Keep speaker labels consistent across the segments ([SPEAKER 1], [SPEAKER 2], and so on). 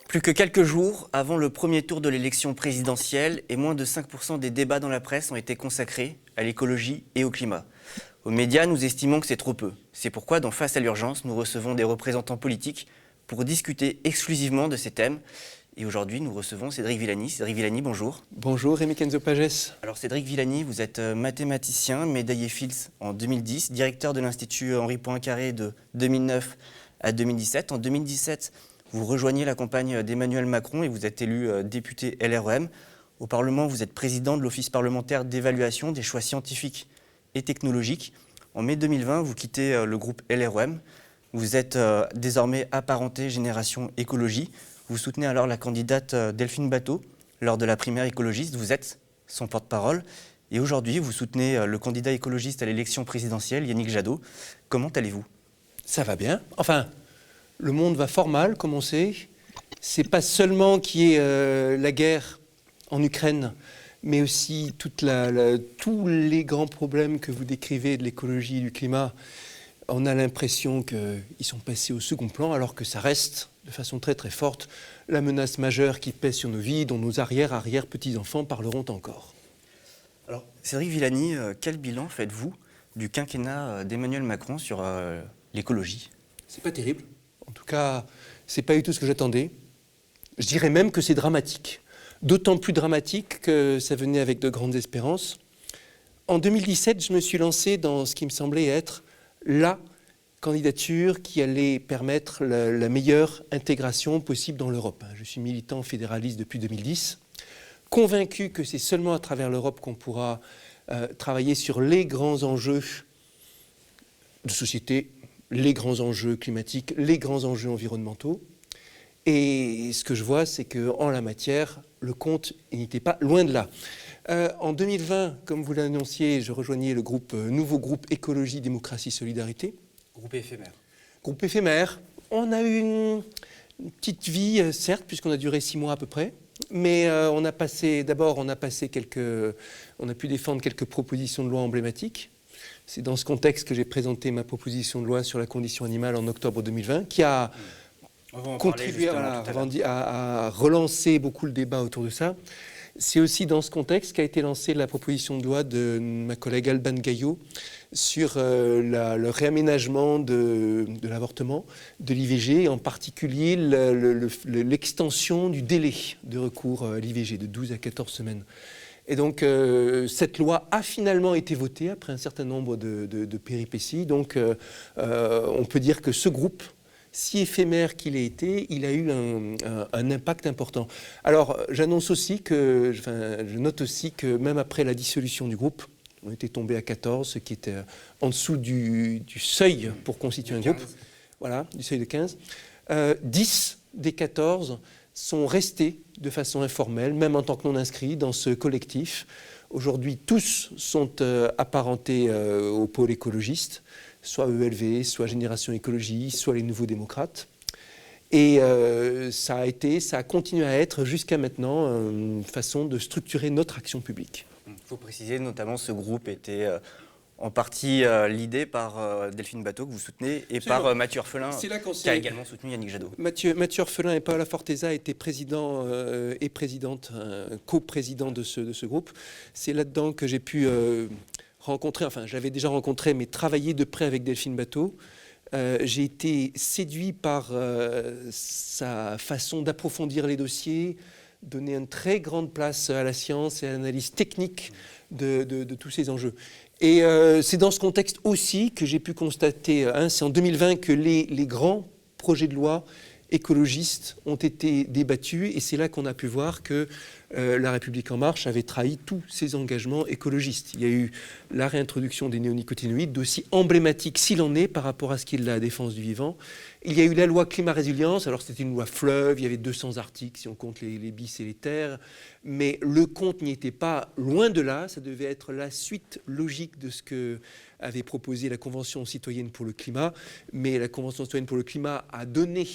[SPEAKER 1] Plus que quelques jours avant le premier tour de l'élection présidentielle et moins de 5% des débats dans la presse ont été consacrés à l'écologie et au climat. Aux médias, nous estimons que c'est trop peu. C'est pourquoi, dans Face à l'urgence, nous recevons des représentants politiques pour discuter exclusivement de ces thèmes. Et aujourd'hui, nous recevons Cédric Villani. Cédric Villani, bonjour.
[SPEAKER 2] Bonjour, Rémi Kenzo-Pagès.
[SPEAKER 1] Alors Cédric Villani, vous êtes mathématicien, médaillé Fields en 2010, directeur de l'Institut Henri Poincaré de 2009 à 2017. En 2017, vous rejoignez la campagne d'Emmanuel Macron et vous êtes élu député LREM. Au Parlement, vous êtes président de l'Office parlementaire d'évaluation des choix scientifiques et technologiques. En mai 2020, vous quittez le groupe LREM. Vous êtes désormais apparenté Génération Écologie. Vous soutenez alors la candidate Delphine Batho lors de la primaire écologiste. Vous êtes son porte-parole. Et aujourd'hui, vous soutenez le candidat écologiste à l'élection présidentielle, Yannick Jadot. Comment allez-vous ?
[SPEAKER 2] Ça va bien. Enfin, le monde va fort mal, comme on sait. C'est pas seulement qu'il y ait la guerre en Ukraine, mais aussi tous les grands problèmes que vous décrivez de l'écologie et du climat. On a l'impression qu'ils sont passés au second plan, alors que ça reste, de façon très très forte, la menace majeure qui pèse sur nos vies, dont nos arrière-petits-enfants parleront encore.
[SPEAKER 1] Alors, Cédric Villani, quel bilan faites-vous du quinquennat d'Emmanuel Macron sur l'écologie ?
[SPEAKER 2] C'est pas terrible. En tout cas, c'est pas du tout ce que j'attendais. Je dirais même que c'est dramatique. D'autant plus dramatique que ça venait avec de grandes espérances. En 2017, je me suis lancé dans ce qui me semblait être la candidature qui allait permettre la meilleure intégration possible dans l'Europe. Je suis militant fédéraliste depuis 2010, convaincu que c'est seulement à travers l'Europe qu'on pourra travailler sur les grands enjeux de société, les grands enjeux climatiques, les grands enjeux environnementaux. Et ce que je vois, c'est qu'en la matière, le compte n'était pas loin de là. En 2020, comme vous l'annonciez, je rejoignais le nouveau groupe Écologie, Démocratie, Solidarité.
[SPEAKER 1] Groupe éphémère.
[SPEAKER 2] Groupe éphémère. On a eu une petite vie, certes, puisqu'on a duré 6 mois à peu près. Mais on a pu défendre quelques propositions de loi emblématiques. C'est dans ce contexte que j'ai présenté ma proposition de loi sur la condition animale en octobre 2020, qui a contribué à relancer beaucoup le débat autour de ça. C'est aussi dans ce contexte qu'a été lancée la proposition de loi de ma collègue Alban Gaillot sur le réaménagement de l'avortement, de l'IVG, en particulier l'extension du délai de recours à l'IVG de 12 à 14 semaines. Et donc, cette loi a finalement été votée après un certain nombre de péripéties. Donc, on peut dire que ce groupe, si éphémère qu'il ait été, il a eu un impact important. Alors, je note aussi que même après la dissolution du groupe, on était tombé à 14, ce qui était en dessous du seuil pour constituer un groupe. Voilà, du seuil de 15. 10 des 14 sont restés de façon informelle, même en tant que non-inscrits, dans ce collectif. Aujourd'hui, tous sont apparentés au pôle écologiste, soit ELV, soit Génération Écologie, soit les Nouveaux Démocrates. Et ça a continué à être jusqu'à maintenant une façon de structurer notre action publique.
[SPEAKER 1] Il faut préciser, notamment, ce groupe était en partie l'idée par Delphine Batho, que vous soutenez, et par Mathieu Orphelin, qui a également soutenu Yannick Jadot.
[SPEAKER 2] Mathieu Orphelin et Paola Forteza étaient président et présidente, coprésident de ce groupe. C'est là-dedans que j'ai pu rencontrer, enfin j'avais déjà rencontré, mais travaillé de près avec Delphine Batho. J'ai été séduit par sa façon d'approfondir les dossiers, donner une très grande place à la science et à l'analyse technique de tous ces enjeux. Et c'est dans ce contexte aussi que j'ai pu constater, c'est en 2020 que les grands projets de loi écologistes ont été débattus, et c'est là qu'on a pu voir que La République En Marche avait trahi tous ses engagements écologistes. Il y a eu la réintroduction des néonicotinoïdes, d'aussi emblématique s'il en est par rapport à ce qui est de la défense du vivant. Il y a eu la loi climat-résilience, alors c'était une loi fleuve, il y avait 200 articles si on compte les bis et les terres, mais le compte n'y était pas, loin de là. Ça devait être la suite logique de ce que avait proposé la Convention citoyenne pour le climat, mais la Convention citoyenne pour le climat a donné,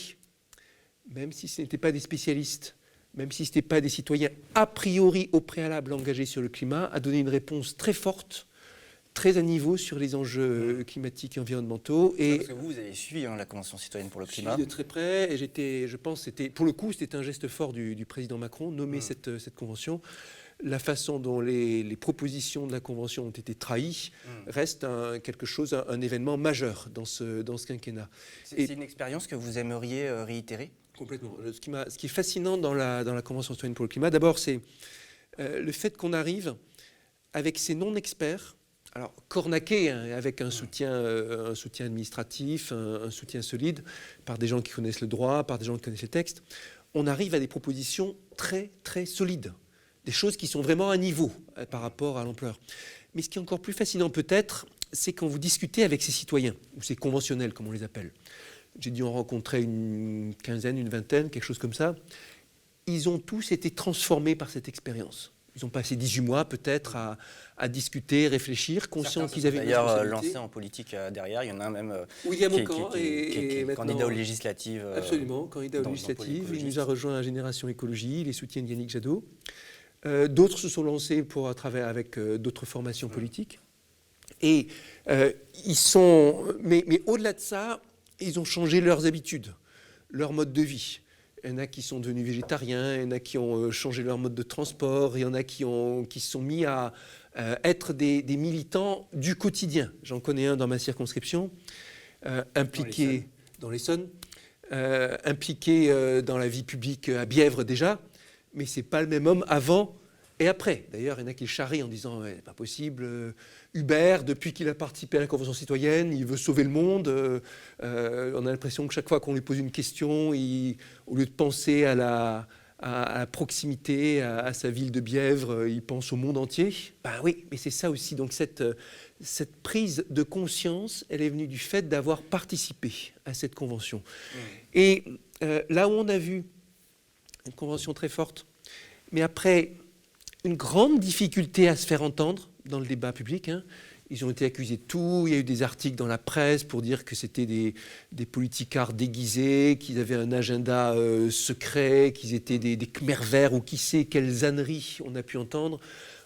[SPEAKER 2] même si ce n'étaient pas des spécialistes, même si ce n'étaient pas des citoyens a priori au préalable engagés sur le climat, a donné une réponse très forte, très à niveau sur les enjeux climatiques et environnementaux.
[SPEAKER 1] Et parce que vous avez suivi la Convention citoyenne pour le climat.
[SPEAKER 2] De très près, et je pense, pour le coup, c'était un geste fort du président Macron, nommer cette convention. La façon dont les propositions de la Convention ont été trahies reste un événement majeur dans ce quinquennat.
[SPEAKER 1] C'est une expérience que vous aimeriez réitérer ?
[SPEAKER 2] Complètement. Ce qui est fascinant dans la Convention citoyenne pour le climat, d'abord, c'est le fait qu'on arrive avec ces non-experts, alors cornaqués, avec un soutien administratif, un soutien solide, par des gens qui connaissent le droit, par des gens qui connaissent les textes, on arrive à des propositions très, très solides. Des choses qui sont vraiment à niveau par rapport à l'ampleur. Mais ce qui est encore plus fascinant peut-être, c'est quand vous discutez avec ces citoyens, ou ces conventionnels comme on les appelle. J'ai dû en rencontrer une quinzaine, une vingtaine, quelque chose comme ça. Ils ont tous été transformés par cette expérience. Ils ont passé 18 mois peut-être à discuter, réfléchir, conscients qu'ils avaient une responsabilité.
[SPEAKER 1] D'ailleurs, lancé en politique derrière, il y en a un même
[SPEAKER 2] William
[SPEAKER 1] Aucan qui est candidat aux législatives.
[SPEAKER 2] Absolument, candidat aux législatives. Il nous a rejoint à Génération Écologie, il est soutien de Yannick Jadot. D'autres se sont lancés à travers avec d'autres formations politiques. Et ils sont... Mais au-delà de ça, ils ont changé leurs habitudes, leur mode de vie. Il y en a qui sont devenus végétariens, il y en a qui ont changé leur mode de transport, il y en a qui se sont mis à être des militants du quotidien. J'en connais un dans ma circonscription, impliqué dans l'Essonne, impliqué dans la vie publique à Bièvre déjà, mais ce n'est pas le même homme avant et après. D'ailleurs, il y en a qui le charrient en disant « c'est pas possible, Hubert, depuis qu'il a participé à la Convention citoyenne, il veut sauver le monde. On a l'impression que chaque fois qu'on lui pose une question, au lieu de penser à la proximité, à sa ville de Bièvre, il pense au monde entier. » Ben oui, mais c'est ça aussi. Donc cette prise de conscience, elle est venue du fait d'avoir participé à cette convention. Et là où on a vu une convention très forte, mais après une grande difficulté à se faire entendre dans le débat public. Ils ont été accusés de tout. Il y a eu des articles dans la presse pour dire que c'était des politicards déguisés, qu'ils avaient un agenda secret, qu'ils étaient des Khmers verts ou qui sait quelles âneries on a pu entendre.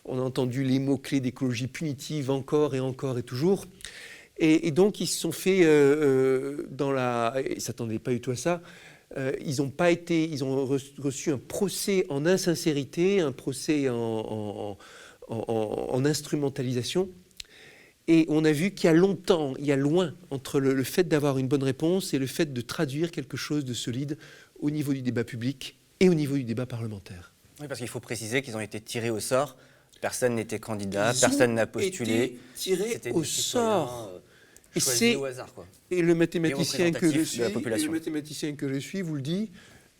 [SPEAKER 2] On a entendu les mots-clés d'écologie punitive encore et encore et toujours. Et donc, ils se sont fait ils ne s'attendaient pas du tout à ça. Ils ont reçu un procès en insincérité, un procès en instrumentalisation. Et on a vu qu'il y a loin entre le fait d'avoir une bonne réponse et le fait de traduire quelque chose de solide au niveau du débat public et au niveau du débat parlementaire.
[SPEAKER 1] Oui, parce qu'il faut préciser qu'ils ont été tirés au sort. Personne n'était candidat, personne n'a postulé.
[SPEAKER 2] Tirés au sort.
[SPEAKER 1] Au hasard, quoi.
[SPEAKER 2] Et le mathématicien que je suis vous le dit,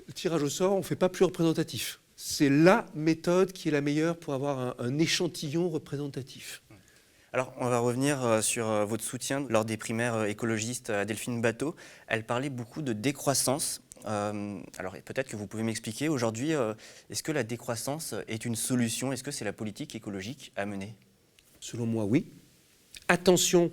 [SPEAKER 2] le tirage au sort, on ne fait pas plus représentatif. C'est la méthode qui est la meilleure pour avoir un échantillon représentatif.
[SPEAKER 1] Alors, on va revenir sur votre soutien lors des primaires écologistes à Delphine Batho. Elle parlait beaucoup de décroissance. Alors, peut-être que vous pouvez m'expliquer aujourd'hui, est-ce que la décroissance est une solution ? Est-ce que c'est la politique écologique à mener ?
[SPEAKER 2] Selon moi, oui. Attention,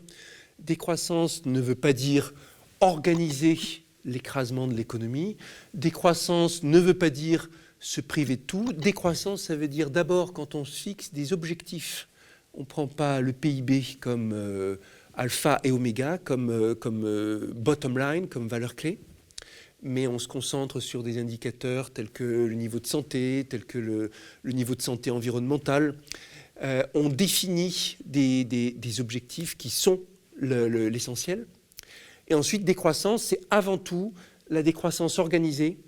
[SPEAKER 2] décroissance ne veut pas dire organiser l'écrasement de l'économie. Décroissance ne veut pas dire se priver de tout. Décroissance, ça veut dire d'abord quand on se fixe des objectifs. On ne prend pas le PIB comme alpha et oméga, comme bottom line, comme valeur clé, mais on se concentre sur des indicateurs tels que le niveau de santé, tels que le niveau de santé environnementale. On définit des objectifs qui sont l'essentiel. Et ensuite, décroissance, c'est avant tout la décroissance organisée,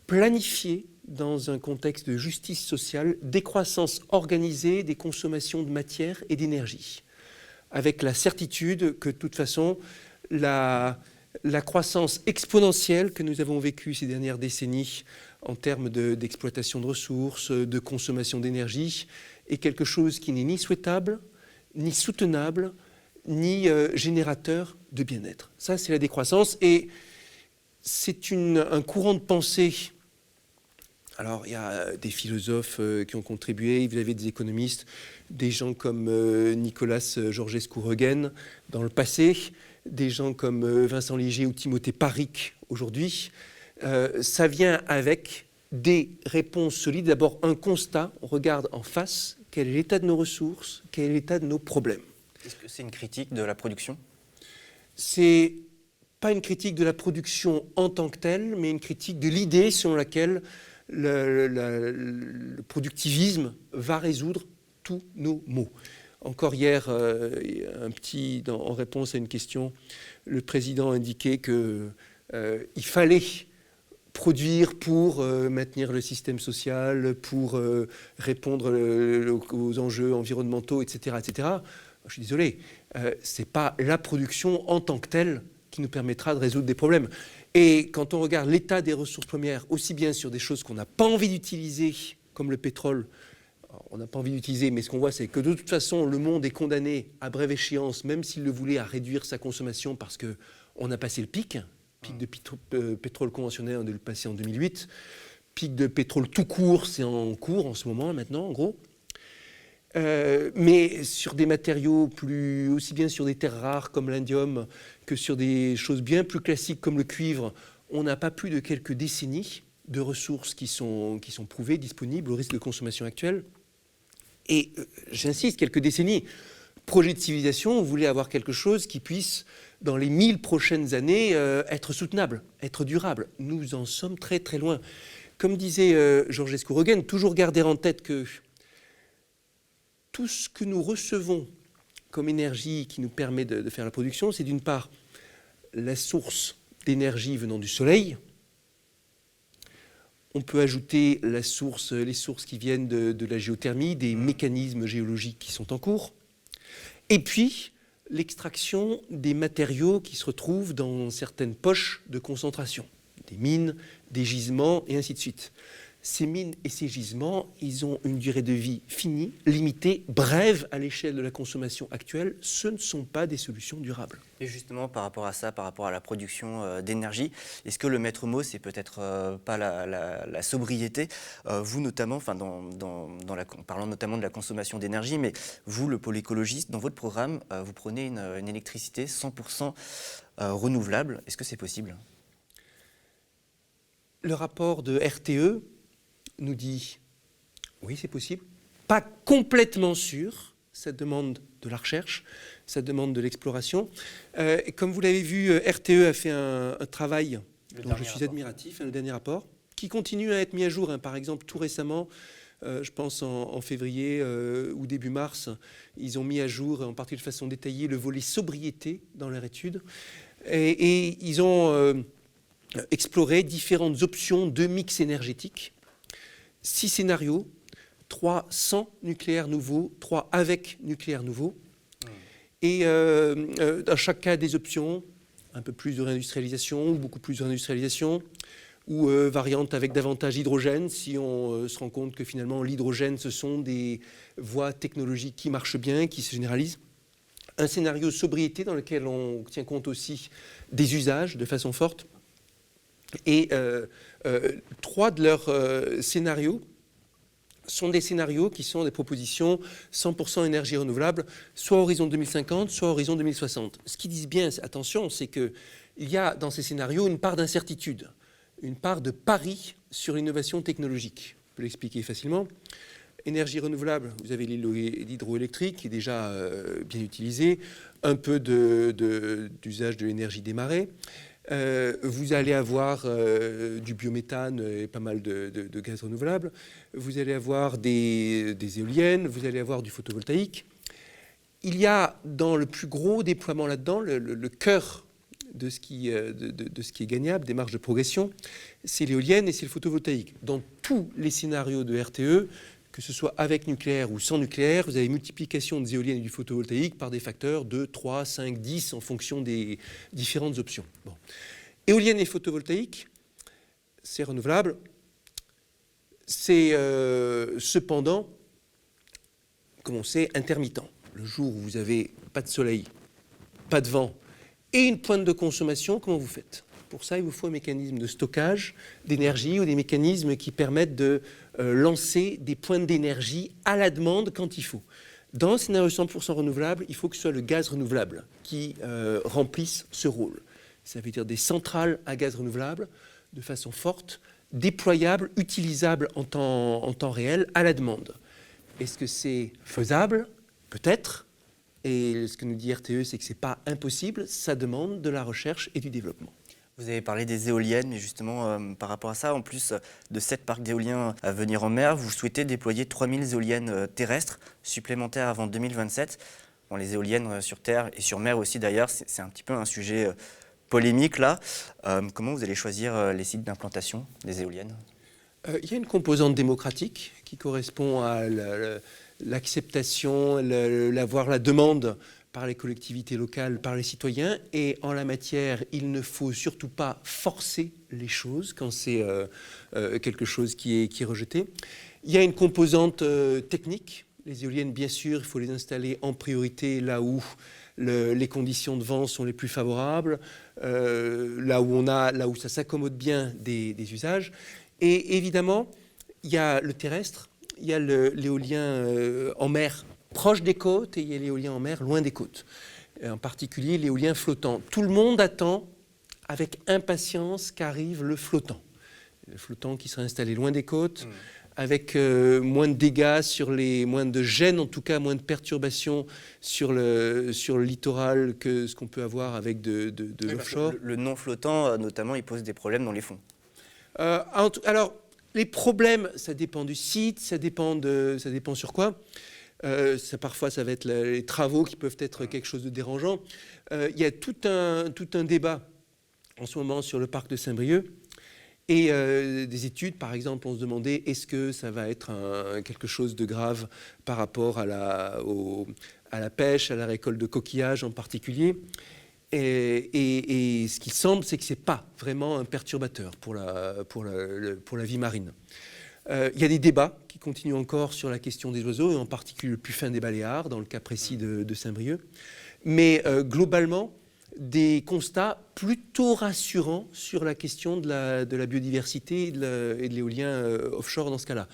[SPEAKER 2] planifiée dans un contexte de justice sociale, décroissance organisée des consommations de matière et d'énergie, avec la certitude que de toute façon, la croissance exponentielle que nous avons vécue ces dernières décennies en termes d'exploitation de ressources, de consommation d'énergie, est quelque chose qui n'est ni souhaitable, ni soutenable, ni générateur de bien-être. Ça, c'est la décroissance. Et c'est un courant de pensée. Alors, il y a des philosophes qui ont contribué, vous avez des économistes, des gens comme Nicolas Georgescu-Roegen dans le passé, des gens comme Vincent Léger ou Timothée Paric aujourd'hui. Ça vient avec des réponses solides. D'abord, un constat, on regarde en face quel est l'état de nos ressources, quel est l'état de nos problèmes.
[SPEAKER 1] Est-ce que c'est une critique de la production?
[SPEAKER 2] C'est pas une critique de la production en tant que telle, mais une critique de l'idée selon laquelle le productivisme va résoudre tous nos maux. Encore hier, en réponse à une question, le président indiquait qu'il fallait produire pour maintenir le système social, pour répondre aux enjeux environnementaux, etc., etc. Je suis désolé, c'est pas la production en tant que telle qui nous permettra de résoudre des problèmes. Et quand on regarde l'état des ressources premières, aussi bien sur des choses qu'on n'a pas envie d'utiliser, comme le pétrole, on n'a pas envie d'utiliser, mais ce qu'on voit, c'est que de toute façon, le monde est condamné à brève échéance, même s'il le voulait, à réduire sa consommation parce qu'on a passé le pic de pétrole conventionnel, on a dû le passer en 2008. Pic de pétrole tout court, c'est en cours en ce moment, maintenant, en gros. Mais sur des matériaux aussi bien sur des terres rares comme l'indium que sur des choses bien plus classiques comme le cuivre, on n'a pas plus de quelques décennies de ressources qui sont prouvées, disponibles au risque de consommation actuelle. Et j'insiste, quelques décennies. Projet de civilisation, on voulait avoir quelque chose qui puisse, dans les 1000 prochaines années, être soutenable, être durable. Nous en sommes très très loin. Comme disait Georges Escouregen, toujours garder en tête que tout ce que nous recevons comme énergie qui nous permet de faire la production, c'est d'une part la source d'énergie venant du soleil. On peut ajouter les sources qui viennent de la géothermie, des mécanismes géologiques qui sont en cours. Et puis, l'extraction des matériaux qui se retrouvent dans certaines poches de concentration, des mines, des gisements, et ainsi de suite. Ces mines et ces gisements, ils ont une durée de vie finie, limitée, brève à l'échelle de la consommation actuelle. Ce ne sont pas des solutions durables.
[SPEAKER 1] Et justement, par rapport à ça, par rapport à la production d'énergie, est-ce que le maître mot, c'est peut-être pas la sobriété? Vous notamment, parlant notamment de la consommation d'énergie, mais vous, le pôle écologiste, dans votre programme, vous prenez une électricité 100% renouvelable. Est-ce que c'est possible?
[SPEAKER 2] Le rapport de RTE nous dit oui, c'est possible. Pas complètement sûr, ça demande de la recherche, ça demande de l'exploration. Et comme vous l'avez vu, RTE a fait un travail dont je suis admiratif, le dernier rapport, qui continue à être mis à jour. Par exemple, tout récemment, je pense en février ou début mars, ils ont mis à jour, en partie de façon détaillée, le volet sobriété dans leur étude. Et ils ont exploré différentes options de mix énergétique. 6 scénarios, 3 sans nucléaire nouveau, 3 avec nucléaire nouveau. Et dans chaque cas, des options, un peu plus de réindustrialisation, ou beaucoup plus de réindustrialisation, ou variante avec davantage d'hydrogène, si on se rend compte que finalement l'hydrogène, ce sont des voies technologiques qui marchent bien, qui se généralisent. Un scénario sobriété dans lequel on tient compte aussi des usages de façon forte. Et 3 de leurs scénarios sont des scénarios qui sont des propositions 100% énergie renouvelable, soit horizon 2050, soit horizon 2060. Ce qu'ils disent bien, attention, c'est qu'il y a dans ces scénarios une part d'incertitude, une part de pari sur l'innovation technologique. Je peux l'expliquer facilement. Énergie renouvelable, vous avez l'hydroélectrique qui est déjà bien utilisé, un peu d'usage de l'énergie des marées. Vous allez avoir du biométhane et pas mal de gaz renouvelable. Vous allez avoir des éoliennes, vous allez avoir du photovoltaïque. Il y a dans le plus gros déploiement là-dedans, le cœur de ce qui est gagnable, des marges de progression, c'est l'éolienne et c'est le photovoltaïque. Dans tous les scénarios de RTE, que ce soit avec nucléaire ou sans nucléaire, vous avez multiplication des éoliennes et du photovoltaïque par des facteurs de 3, 5, 10 en fonction des différentes options. Bon. Éolienne et photovoltaïque, c'est renouvelable. C'est cependant, comme on sait, intermittent. Le jour où vous n'avez pas de soleil, pas de vent et une pointe de consommation, comment vous faites ? Pour ça, il vous faut un mécanisme de stockage d'énergie ou des mécanismes qui permettent de lancer des pointes d'énergie à la demande quand il faut. Dans un scénario 100% renouvelable, il faut que ce soit le gaz renouvelable qui remplisse ce rôle. Ça veut dire des centrales à gaz renouvelable de façon forte, déployables, utilisables en temps réel à la demande. Est-ce que c'est faisable ? Peut-être. Et ce que nous dit RTE, c'est que ce n'est pas impossible, ça demande de la recherche et du développement.
[SPEAKER 1] Vous avez parlé des éoliennes, mais justement, par rapport à ça, en plus de 7 parcs d'éoliens à venir en mer, vous souhaitez déployer 3000 éoliennes terrestres supplémentaires avant 2027. Bon, les éoliennes sur terre et sur mer aussi d'ailleurs, c'est un petit peu un sujet polémique là. Comment vous allez choisir les sites d'implantation des éoliennes ?
[SPEAKER 2] Il y a une composante démocratique qui correspond à l'acceptation, voire la demande par les collectivités locales, par les citoyens. Et en la matière, il ne faut surtout pas forcer les choses quand c'est quelque chose qui est rejeté. Il y a une composante technique. Les éoliennes, bien sûr, il faut les installer en priorité là où les conditions de vent sont les plus favorables, là où ça s'accommode bien des usages. Et évidemment, il y a le terrestre, il y a l'éolien en mer proche des côtes et il y a l'éolien en mer loin des côtes. En particulier l'éolien flottant. Tout le monde attend avec impatience qu'arrive le flottant. Le flottant qui sera installé loin des côtes, avec moins de dégâts moins de gêne, en tout cas moins de perturbations sur le littoral que ce qu'on peut avoir avec de l'offshore.
[SPEAKER 1] Le non flottant, notamment, il pose des problèmes dans les fonds.
[SPEAKER 2] Alors, les problèmes, ça dépend du site, ça dépend sur quoi. Parfois, ça va être les travaux qui peuvent être quelque chose de dérangeant. Il y a tout un débat en ce moment sur le parc de Saint-Brieuc. Et des études, par exemple, on se demandait est-ce que ça va être quelque chose de grave par rapport à la pêche, à la récolte de coquillages en particulier. Et ce qu'il semble, c'est que ce n'est pas vraiment un perturbateur pour la vie marine. Il y a des débats qui continuent encore sur la question des oiseaux, et en particulier le puffin des Baléares, dans le cas précis de Saint-Brieuc. Mais globalement, des constats plutôt rassurants sur la question de la biodiversité et de l'éolien offshore dans ce cas-là.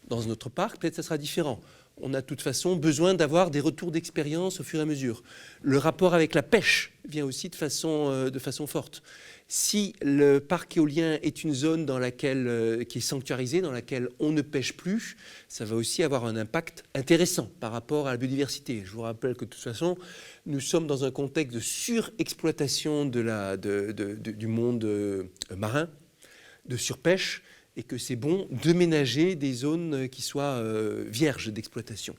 [SPEAKER 2] Dans notre parc, peut-être ça sera différent. On a de toute façon besoin d'avoir des retours d'expérience au fur et à mesure. Le rapport avec la pêche vient aussi de façon forte. Si le parc éolien est une zone qui est sanctuarisée, dans laquelle on ne pêche plus, ça va aussi avoir un impact intéressant par rapport à la biodiversité. Je vous rappelle que de toute façon, nous sommes dans un contexte de surexploitation du monde marin, de surpêche, et que c'est bon de ménager des zones qui soient vierges d'exploitation.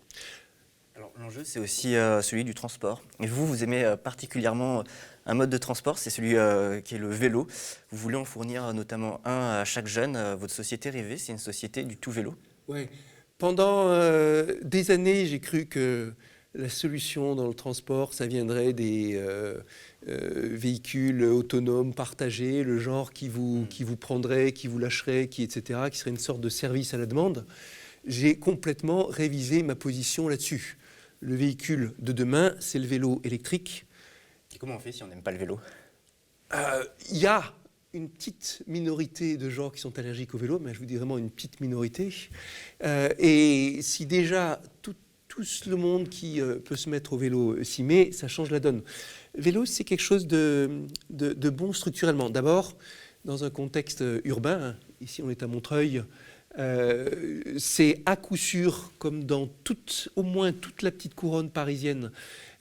[SPEAKER 1] Alors, l'enjeu, c'est aussi celui du transport. Et vous aimez particulièrement un mode de transport, c'est celui qui est le vélo. Vous voulez en fournir notamment un à chaque jeune. Votre société rêvée, c'est une société du tout vélo.
[SPEAKER 2] Oui. Pendant des années, j'ai cru que la solution dans le transport, ça viendrait des véhicules autonomes partagés, le genre qui vous prendrait, qui vous lâcherait, etc., qui serait une sorte de service à la demande. J'ai complètement révisé ma position là-dessus. Le véhicule de demain, c'est le vélo électrique.
[SPEAKER 1] Et comment on fait si on n'aime pas le vélo ?
[SPEAKER 2] Il y a une petite minorité de gens qui sont allergiques au vélo, mais je vous dis vraiment une petite minorité. Et si déjà tout le monde qui peut se mettre au vélo s'y met, ça change la donne. Le vélo, c'est quelque chose de bon structurellement. D'abord, dans un contexte urbain, hein, ici on est à Montreuil, c'est à coup sûr, comme dans au moins toute la petite couronne parisienne,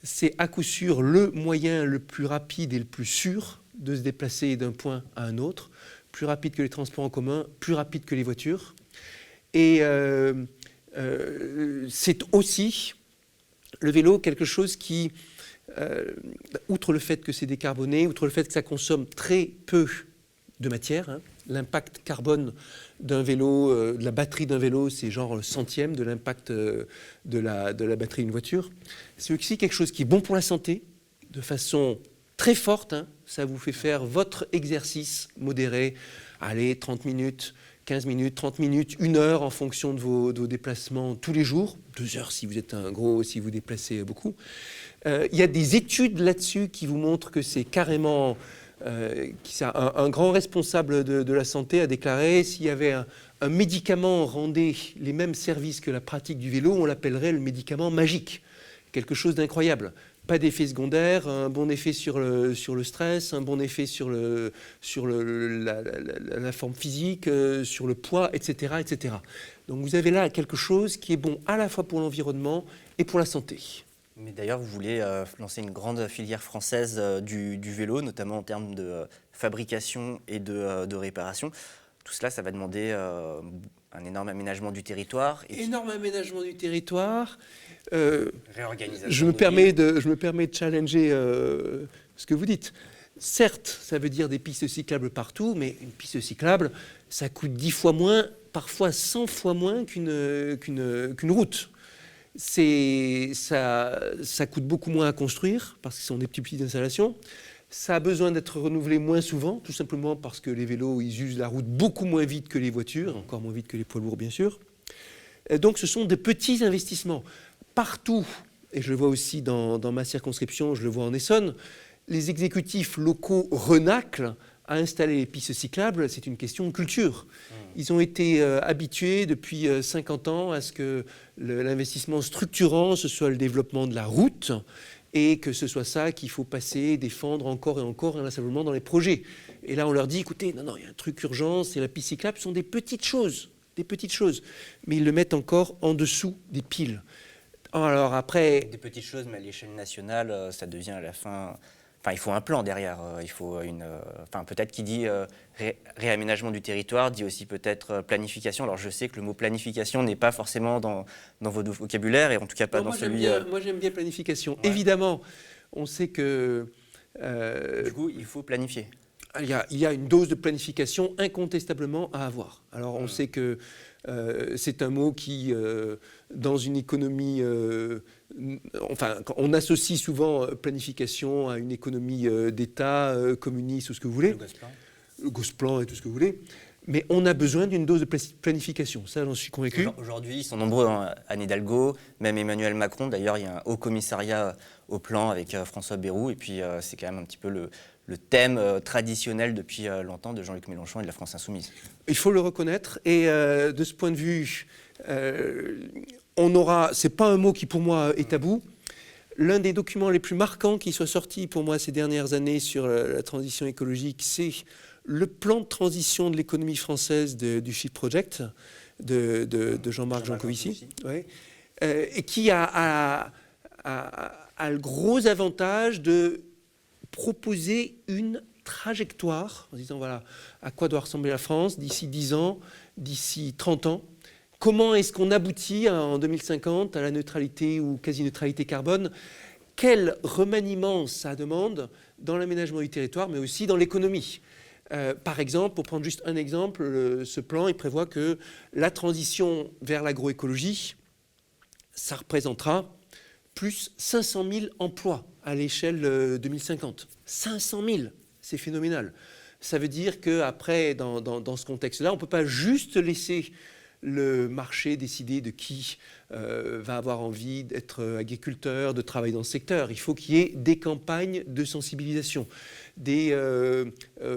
[SPEAKER 2] c'est à coup sûr le moyen le plus rapide et le plus sûr de se déplacer d'un point à un autre, plus rapide que les transports en commun, plus rapide que les voitures. Et c'est aussi le vélo quelque chose qui, outre le fait que c'est décarboné, outre le fait que ça consomme très peu de matière, hein, l'impact carbone d'un vélo, de la batterie d'un vélo, c'est genre le centième de l'impact de la batterie d'une voiture. C'est aussi quelque chose qui est bon pour la santé, de façon très forte. Hein. Ça vous fait faire votre exercice modéré, allez, 30 minutes, 15 minutes, 30 minutes, 1 heure en fonction de vos déplacements tous les jours, 2 heures si vous êtes un gros, si vous déplacez beaucoup. Il y a des études là-dessus qui vous montrent que c'est carrément... un grand responsable de la santé a déclaré s'il y avait un médicament rendait les mêmes services que la pratique du vélo, on l'appellerait le médicament magique. Quelque chose d'incroyable. Pas d'effet secondaire, un bon effet sur le stress, un bon effet sur la forme physique, sur le poids, etc., etc. Donc vous avez là quelque chose qui est bon à la fois pour l'environnement et pour la santé.
[SPEAKER 1] Mais d'ailleurs, vous voulez lancer une grande filière française du vélo, notamment en termes de fabrication et de réparation. Tout cela, ça va demander un énorme aménagement du territoire.
[SPEAKER 2] Énorme aménagement du territoire.
[SPEAKER 1] Réorganisation.
[SPEAKER 2] Je me permets de challenger ce que vous dites. Certes, ça veut dire des pistes cyclables partout, mais une piste cyclable, ça coûte 10 fois moins, parfois 100 fois moins qu'une route. Ça coûte beaucoup moins à construire, parce que ce sont des petites installations. Ça a besoin d'être renouvelé moins souvent, tout simplement parce que les vélos, ils usent la route beaucoup moins vite que les voitures, encore moins vite que les poids lourds, bien sûr. Et donc, ce sont des petits investissements. Partout, et je le vois aussi dans ma circonscription, je le vois en Essonne, les exécutifs locaux renâclent à installer les pistes cyclables, c'est une question de culture. Ils ont été habitués depuis 50 ans à ce que l'investissement structurant, ce soit le développement de la route, et que ce soit ça qu'il faut passer, défendre encore et encore inlassablement dans les projets. Et là, on leur dit, écoutez, non, il y a un truc urgent, c'est la piste cyclable, ce sont des petites choses, mais ils le mettent encore en dessous des piles. Alors après...
[SPEAKER 1] Des petites choses, mais à l'échelle nationale, ça devient à la fin... Enfin, il faut un plan derrière. Il faut peut-être qui dit réaménagement du territoire, dit aussi peut-être planification. Alors, je sais que le mot planification n'est pas forcément dans votre vocabulaire, et en tout cas pas dans celui...
[SPEAKER 2] Moi, j'aime bien planification. Ouais. Évidemment, on sait que...
[SPEAKER 1] Du coup, il faut planifier.
[SPEAKER 2] Il y a une dose de planification incontestablement à avoir. Alors, on sait que c'est un mot qui, dans une économie... on associe souvent planification à une économie d'État, communiste ou ce que vous voulez. Le Gosplan et tout ce que vous voulez. Mais on a besoin d'une dose de planification, ça j'en suis convaincu.
[SPEAKER 1] Aujourd'hui, ils sont nombreux, Anne Hidalgo, même Emmanuel Macron. D'ailleurs, il y a un haut commissariat au plan avec François Bayrou. Et puis, c'est quand même un petit peu le thème traditionnel depuis longtemps de Jean-Luc Mélenchon et de la France Insoumise.
[SPEAKER 2] Il faut le reconnaître. Et de ce point de vue, c'est pas un mot qui pour moi est tabou. L'un des documents les plus marquants qui soit sorti pour moi ces dernières années sur la transition écologique, c'est le plan de transition de l'économie française du Shift Project de Jean-Marc Jancovici, ouais, et qui a le gros avantage de proposer une trajectoire en disant voilà à quoi doit ressembler la France d'ici 10 ans, d'ici 30 ans. Comment est-ce qu'on aboutit en 2050 à la neutralité ou quasi-neutralité carbone? Quel remaniement ça demande dans l'aménagement du territoire, mais aussi dans l'économie? Par exemple, pour prendre juste un exemple, ce plan, il prévoit que la transition vers l'agroécologie, ça représentera plus 500 000 emplois à l'échelle 2050. 500 000, c'est phénoménal. Ça veut dire qu'après, dans ce contexte-là, on ne peut pas juste laisser le marché décider de qui va avoir envie d'être agriculteur, de travailler dans ce secteur. Il faut qu'il y ait des campagnes de sensibilisation, des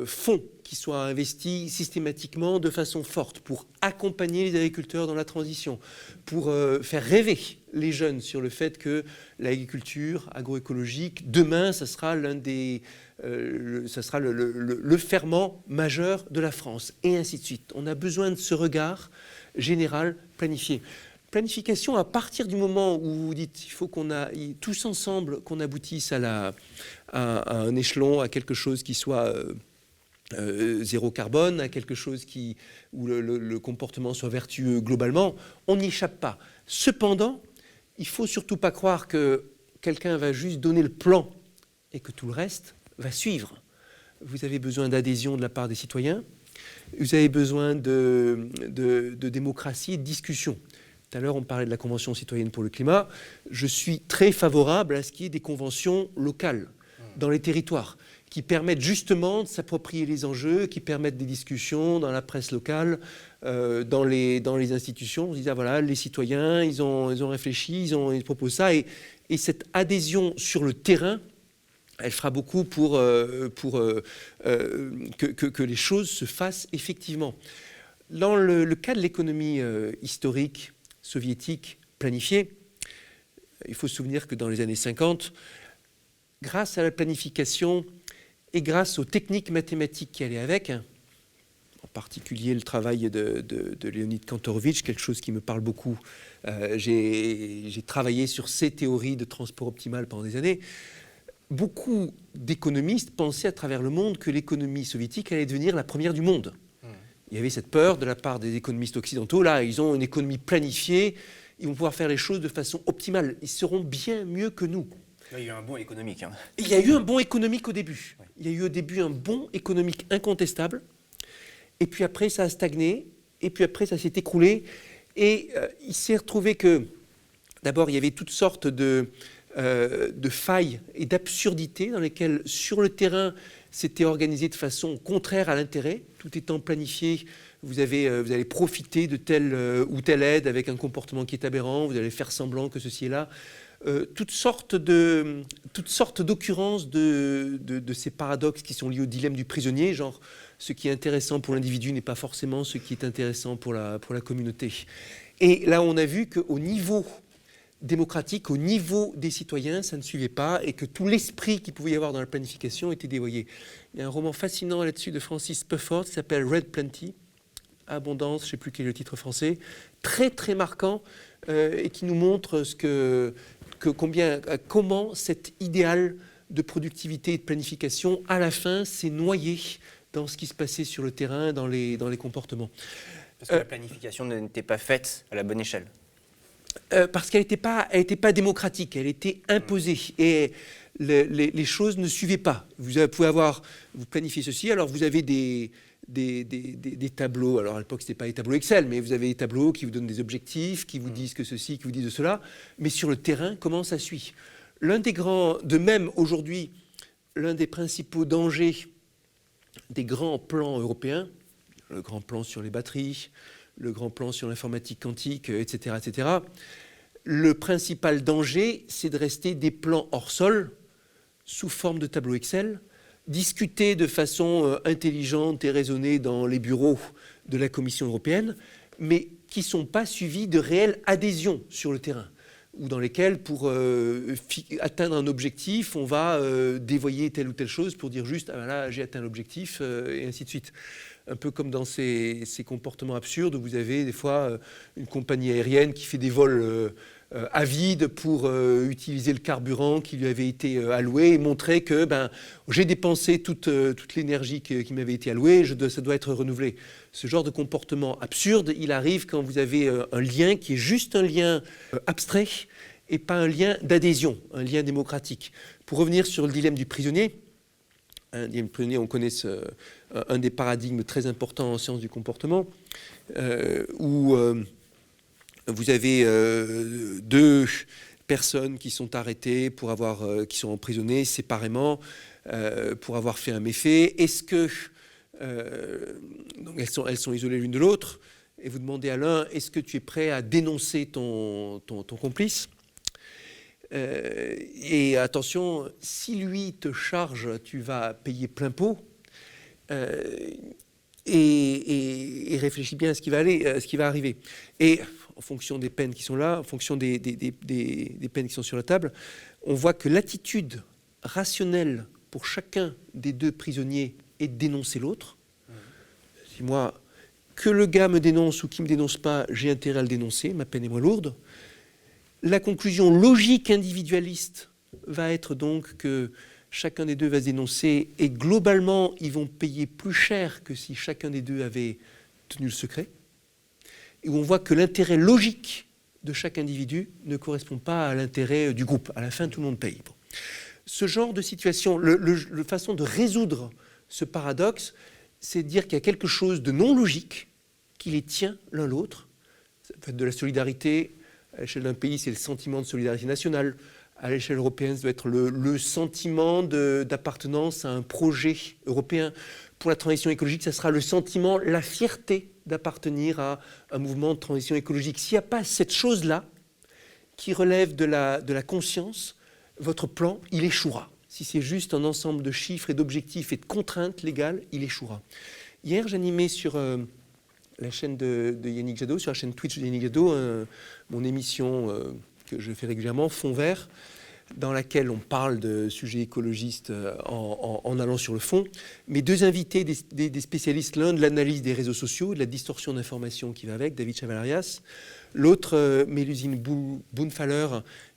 [SPEAKER 2] fonds qui soient investis systématiquement de façon forte pour accompagner les agriculteurs dans la transition, pour faire rêver les jeunes sur le fait que l'agriculture agroécologique, demain, ça sera ça sera le ferment majeur de la France, et ainsi de suite. On a besoin de ce regard général planifié. Planification à partir du moment où vous dites il faut qu'on aille tous ensemble, qu'on aboutisse à un échelon, à quelque chose qui soit zéro carbone, à quelque chose où le comportement soit vertueux globalement, on n'y échappe pas. Cependant, il ne faut surtout pas croire que quelqu'un va juste donner le plan et que tout le reste va suivre. Vous avez besoin d'adhésion de la part des citoyens, vous avez besoin de démocratie et de discussion. Tout à l'heure, on parlait de la Convention citoyenne pour le climat. Je suis très favorable à ce qu'il y ait des conventions locales dans les territoires qui permettent justement de s'approprier les enjeux, qui permettent des discussions dans la presse locale, dans les institutions. On se dit, ah, voilà, les citoyens, ils ont réfléchi, ils proposent ça. Et cette adhésion sur le terrain, elle fera beaucoup pour que les choses se fassent effectivement. Dans le cas de l'économie historique, soviétique, planifiée, il faut se souvenir que dans les années 50, grâce à la planification et grâce aux techniques mathématiques qui allaient avec, particulier le travail de Leonid Kantorovitch, quelque chose qui me parle beaucoup. J'ai travaillé sur ces théories de transport optimal pendant des années. Beaucoup d'économistes pensaient à travers le monde que l'économie soviétique allait devenir la première du monde. Il y avait cette peur de la part des économistes occidentaux. Là, ils ont une économie planifiée, ils vont pouvoir faire les choses de façon optimale. Ils seront bien mieux que nous.
[SPEAKER 1] Il y a eu un bond économique. Hein.
[SPEAKER 2] Il y a eu un bond économique au début. Ouais. Il y a eu au début un bond économique incontestable. Et puis après, ça a stagné. Et puis après, ça s'est écroulé. Et il s'est retrouvé que, d'abord, il y avait toutes sortes de failles et d'absurdités dans lesquelles, sur le terrain, c'était organisé de façon contraire à l'intérêt. Tout étant planifié, vous allez profiter de telle ou telle aide avec un comportement qui est aberrant. Vous allez faire semblant que ceci est là. Toutes sortes d'occurrences de ces paradoxes qui sont liés au dilemme du prisonnier, genre ce qui est intéressant pour l'individu n'est pas forcément ce qui est intéressant pour la communauté. Et là, on a vu qu'au niveau démocratique, au niveau des citoyens, ça ne suivait pas et que tout l'esprit qu'il pouvait y avoir dans la planification était dévoyé. Il y a un roman fascinant là-dessus de Francis Pufford qui s'appelle Red Plenty, Abondance, je ne sais plus quel est le titre français, très très marquant et qui nous montre comment cet idéal de productivité et de planification, à la fin, s'est noyé dans ce qui se passait sur le terrain, dans les comportements.
[SPEAKER 1] Parce que la planification n'était pas faite à la bonne échelle.
[SPEAKER 2] Parce qu'elle n'était pas démocratique, elle était imposée. Et les choses ne suivaient pas. Vous planifiez ceci, alors vous avez des tableaux, alors à l'époque ce n'était pas les tableaux Excel, mais vous avez des tableaux qui vous donnent des objectifs, qui vous disent que ceci, qui vous disent de cela, mais sur le terrain, comment ça suit? De même aujourd'hui, l'un des principaux dangers des grands plans européens, le grand plan sur les batteries, le grand plan sur l'informatique quantique, etc., etc., le principal danger, c'est de rester des plans hors sol, sous forme de tableau Excel, discutés de façon intelligente et raisonnée dans les bureaux de la Commission européenne, mais qui ne sont pas suivis de réelle adhésion sur le terrain, ou dans lesquels, pour atteindre un objectif, on va dévoyer telle ou telle chose pour dire juste « Ah ben là, j'ai atteint l'objectif et ainsi de suite ». Un peu comme dans ces comportements absurdes où vous avez des fois une compagnie aérienne qui fait des vols à vide pour utiliser le carburant qui lui avait été alloué et montrer que j'ai dépensé toute l'énergie qui m'avait été allouée, ça doit être renouvelé. Ce genre de comportement absurde, il arrive quand vous avez un lien qui est juste un lien abstrait et pas un lien d'adhésion, un lien démocratique. Pour revenir sur le dilemme du prisonnier, on connaît un des paradigmes très importants en sciences du comportement, où vous avez deux personnes qui sont arrêtées qui sont emprisonnées séparément pour avoir fait un méfait. Est-ce que donc elles sont isolées l'une de l'autre, et vous demandez à l'un, est-ce que tu es prêt à dénoncer ton complice? Et attention, si lui te charge, tu vas payer plein pot. Et réfléchis bien à ce qui va arriver. Et en fonction des peines qui sont là, en fonction des peines qui sont sur la table, on voit que l'attitude rationnelle pour chacun des deux prisonniers est de dénoncer l'autre. Si moi, que le gars me dénonce ou qu'il ne me dénonce pas, j'ai intérêt à le dénoncer, ma peine est moins lourde. La conclusion logique individualiste va être donc que chacun des deux va se dénoncer et globalement, ils vont payer plus cher que si chacun des deux avait tenu le secret. Et où on voit que l'intérêt logique de chaque individu ne correspond pas à l'intérêt du groupe. À la fin, tout le monde paye. Bon. Ce genre de situation, la façon de résoudre ce paradoxe, c'est de dire qu'il y a quelque chose de non logique qui les tient l'un l'autre. Ça peut être de la solidarité. À l'échelle d'un pays, c'est le sentiment de solidarité nationale. À l'échelle européenne, ça doit être le sentiment d'appartenance à un projet européen. Pour la transition écologique, ça sera le sentiment, la fierté d'appartenir à un mouvement de transition écologique. S'il n'y a pas cette chose-là qui relève de la conscience, votre plan, il échouera. Si c'est juste un ensemble de chiffres et d'objectifs et de contraintes légales, il échouera. Hier, j'animais sur la chaîne de Yannick Jadot, sur la chaîne Twitch de Yannick Jadot, mon émission que je fais régulièrement, Fond Vert, dans laquelle on parle de sujets écologistes en allant sur le fond, mais deux invités, des spécialistes, l'un de l'analyse des réseaux sociaux, de la distorsion d'information qui va avec, David Chavalarias, l'autre, Mélusine Boonfaller,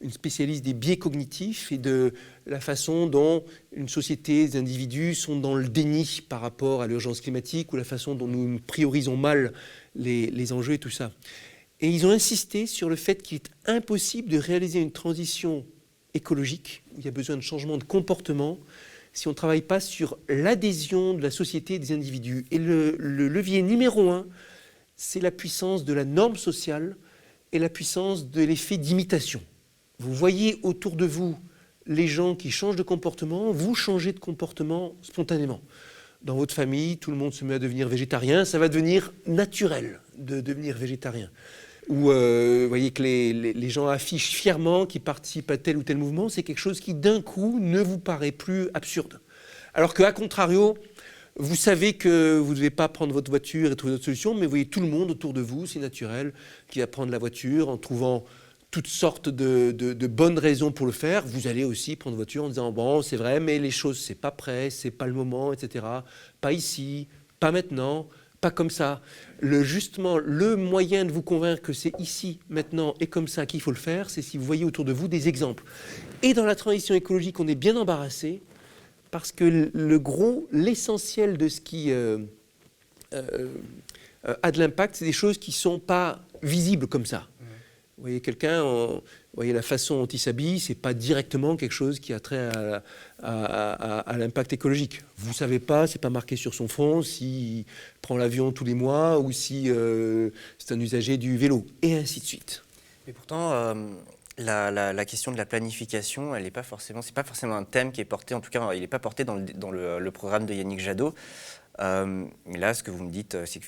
[SPEAKER 2] une spécialiste des biais cognitifs et de la façon dont une société, des individus sont dans le déni par rapport à l'urgence climatique ou la façon dont nous priorisons mal les enjeux et tout ça. Et ils ont insisté sur le fait qu'il est impossible de réaliser une transition écologique, où il y a besoin de changement de comportement, si on ne travaille pas sur l'adhésion de la société et des individus. Et le levier numéro 1, c'est la puissance de la norme sociale et la puissance de l'effet d'imitation. Vous voyez autour de vous les gens qui changent de comportement, vous changez de comportement spontanément. Dans votre famille, tout le monde se met à devenir végétarien, ça va devenir naturel de devenir végétarien. Ou vous voyez que les gens affichent fièrement qu'ils participent à tel ou tel mouvement, c'est quelque chose qui d'un coup ne vous paraît plus absurde. Alors qu'à contrario, vous savez que vous ne devez pas prendre votre voiture et trouver d'autres solutions, mais vous voyez tout le monde autour de vous, c'est naturel, qui va prendre la voiture en trouvant toutes sortes de bonnes raisons pour le faire. Vous allez aussi prendre la voiture en disant « bon, c'est vrai, mais les choses, c'est pas prêt, c'est pas le moment, etc. Pas ici, pas maintenant, pas comme ça. » Justement, le moyen de vous convaincre que c'est ici, maintenant et comme ça qu'il faut le faire, c'est si vous voyez autour de vous des exemples. Et dans la transition écologique, on est bien embarrassé parce que l'essentiel de ce qui a de l'impact, c'est des choses qui ne sont pas visibles comme ça. Vous voyez quelqu'un, vous voyez la façon dont il s'habille, ce n'est pas directement quelque chose qui a trait à l'impact écologique. Vous ne savez pas, ce n'est pas marqué sur son front, s'il prend l'avion tous les mois ou si c'est un usager du vélo, et ainsi de suite.
[SPEAKER 1] Mais pourtant, la question de la planification, elle n'est pas forcément, c'est pas forcément un thème qui est porté, en tout cas, il n'est pas porté dans le programme de Yannick Jadot. Mais là, ce que vous me dites, c'est que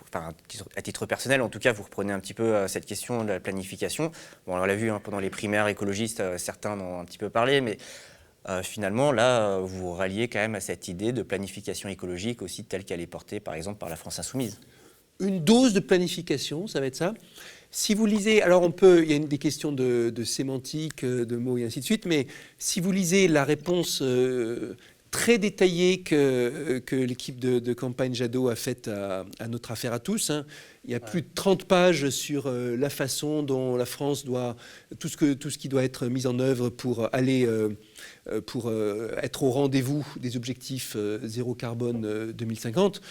[SPEAKER 1] enfin, à titre personnel, en tout cas, vous reprenez un petit peu cette question de la planification. Bon, on l'a vu pendant les primaires écologistes, certains en ont un petit peu parlé, mais finalement, là, vous vous ralliez quand même à cette idée de planification écologique aussi telle qu'elle est portée, par exemple, par la France Insoumise.
[SPEAKER 2] Une dose de planification, ça va être ça. Si vous lisez, alors il y a des questions de sémantique, de mots et ainsi de suite, mais si vous lisez la réponse très détaillée que l'équipe de campagne Jadot a faite à notre affaire à tous, hein, il y a plus de 30 pages sur la façon dont la France doit, tout ce qui doit être mis en œuvre pour aller, pour être au rendez-vous des objectifs zéro carbone 2050.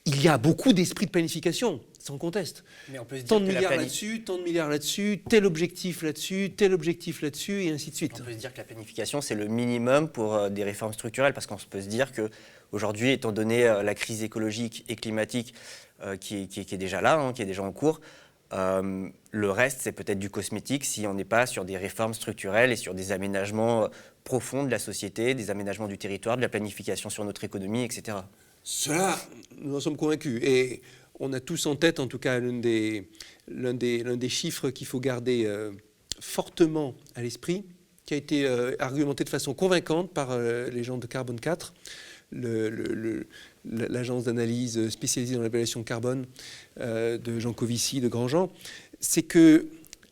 [SPEAKER 2] Il y a beaucoup d'esprit de planification, sans conteste.
[SPEAKER 1] Mais on peut se dire
[SPEAKER 2] tant de milliards là-dessus, tant de milliards là-dessus, tel objectif là-dessus, tel objectif là-dessus, et ainsi de suite.
[SPEAKER 1] On peut se dire que la planification, c'est le minimum pour des réformes structurelles, parce qu'on peut se dire qu'aujourd'hui, étant donné la crise écologique et climatique qui est déjà là, hein, qui est déjà en cours, le reste, c'est peut-être du cosmétique si on n'est pas sur des réformes structurelles et sur des aménagements profonds de la société, des aménagements du territoire, de la planification sur notre économie, etc.
[SPEAKER 2] Cela, nous en sommes convaincus. Et on a tous en tête, en tout cas, l'un des chiffres qu'il faut garder fortement à l'esprit, qui a été argumenté de façon convaincante par les gens de Carbone 4, l'agence d'analyse spécialisée dans l'évaluation carbone de Jean Covici, de Grandjean, c'est que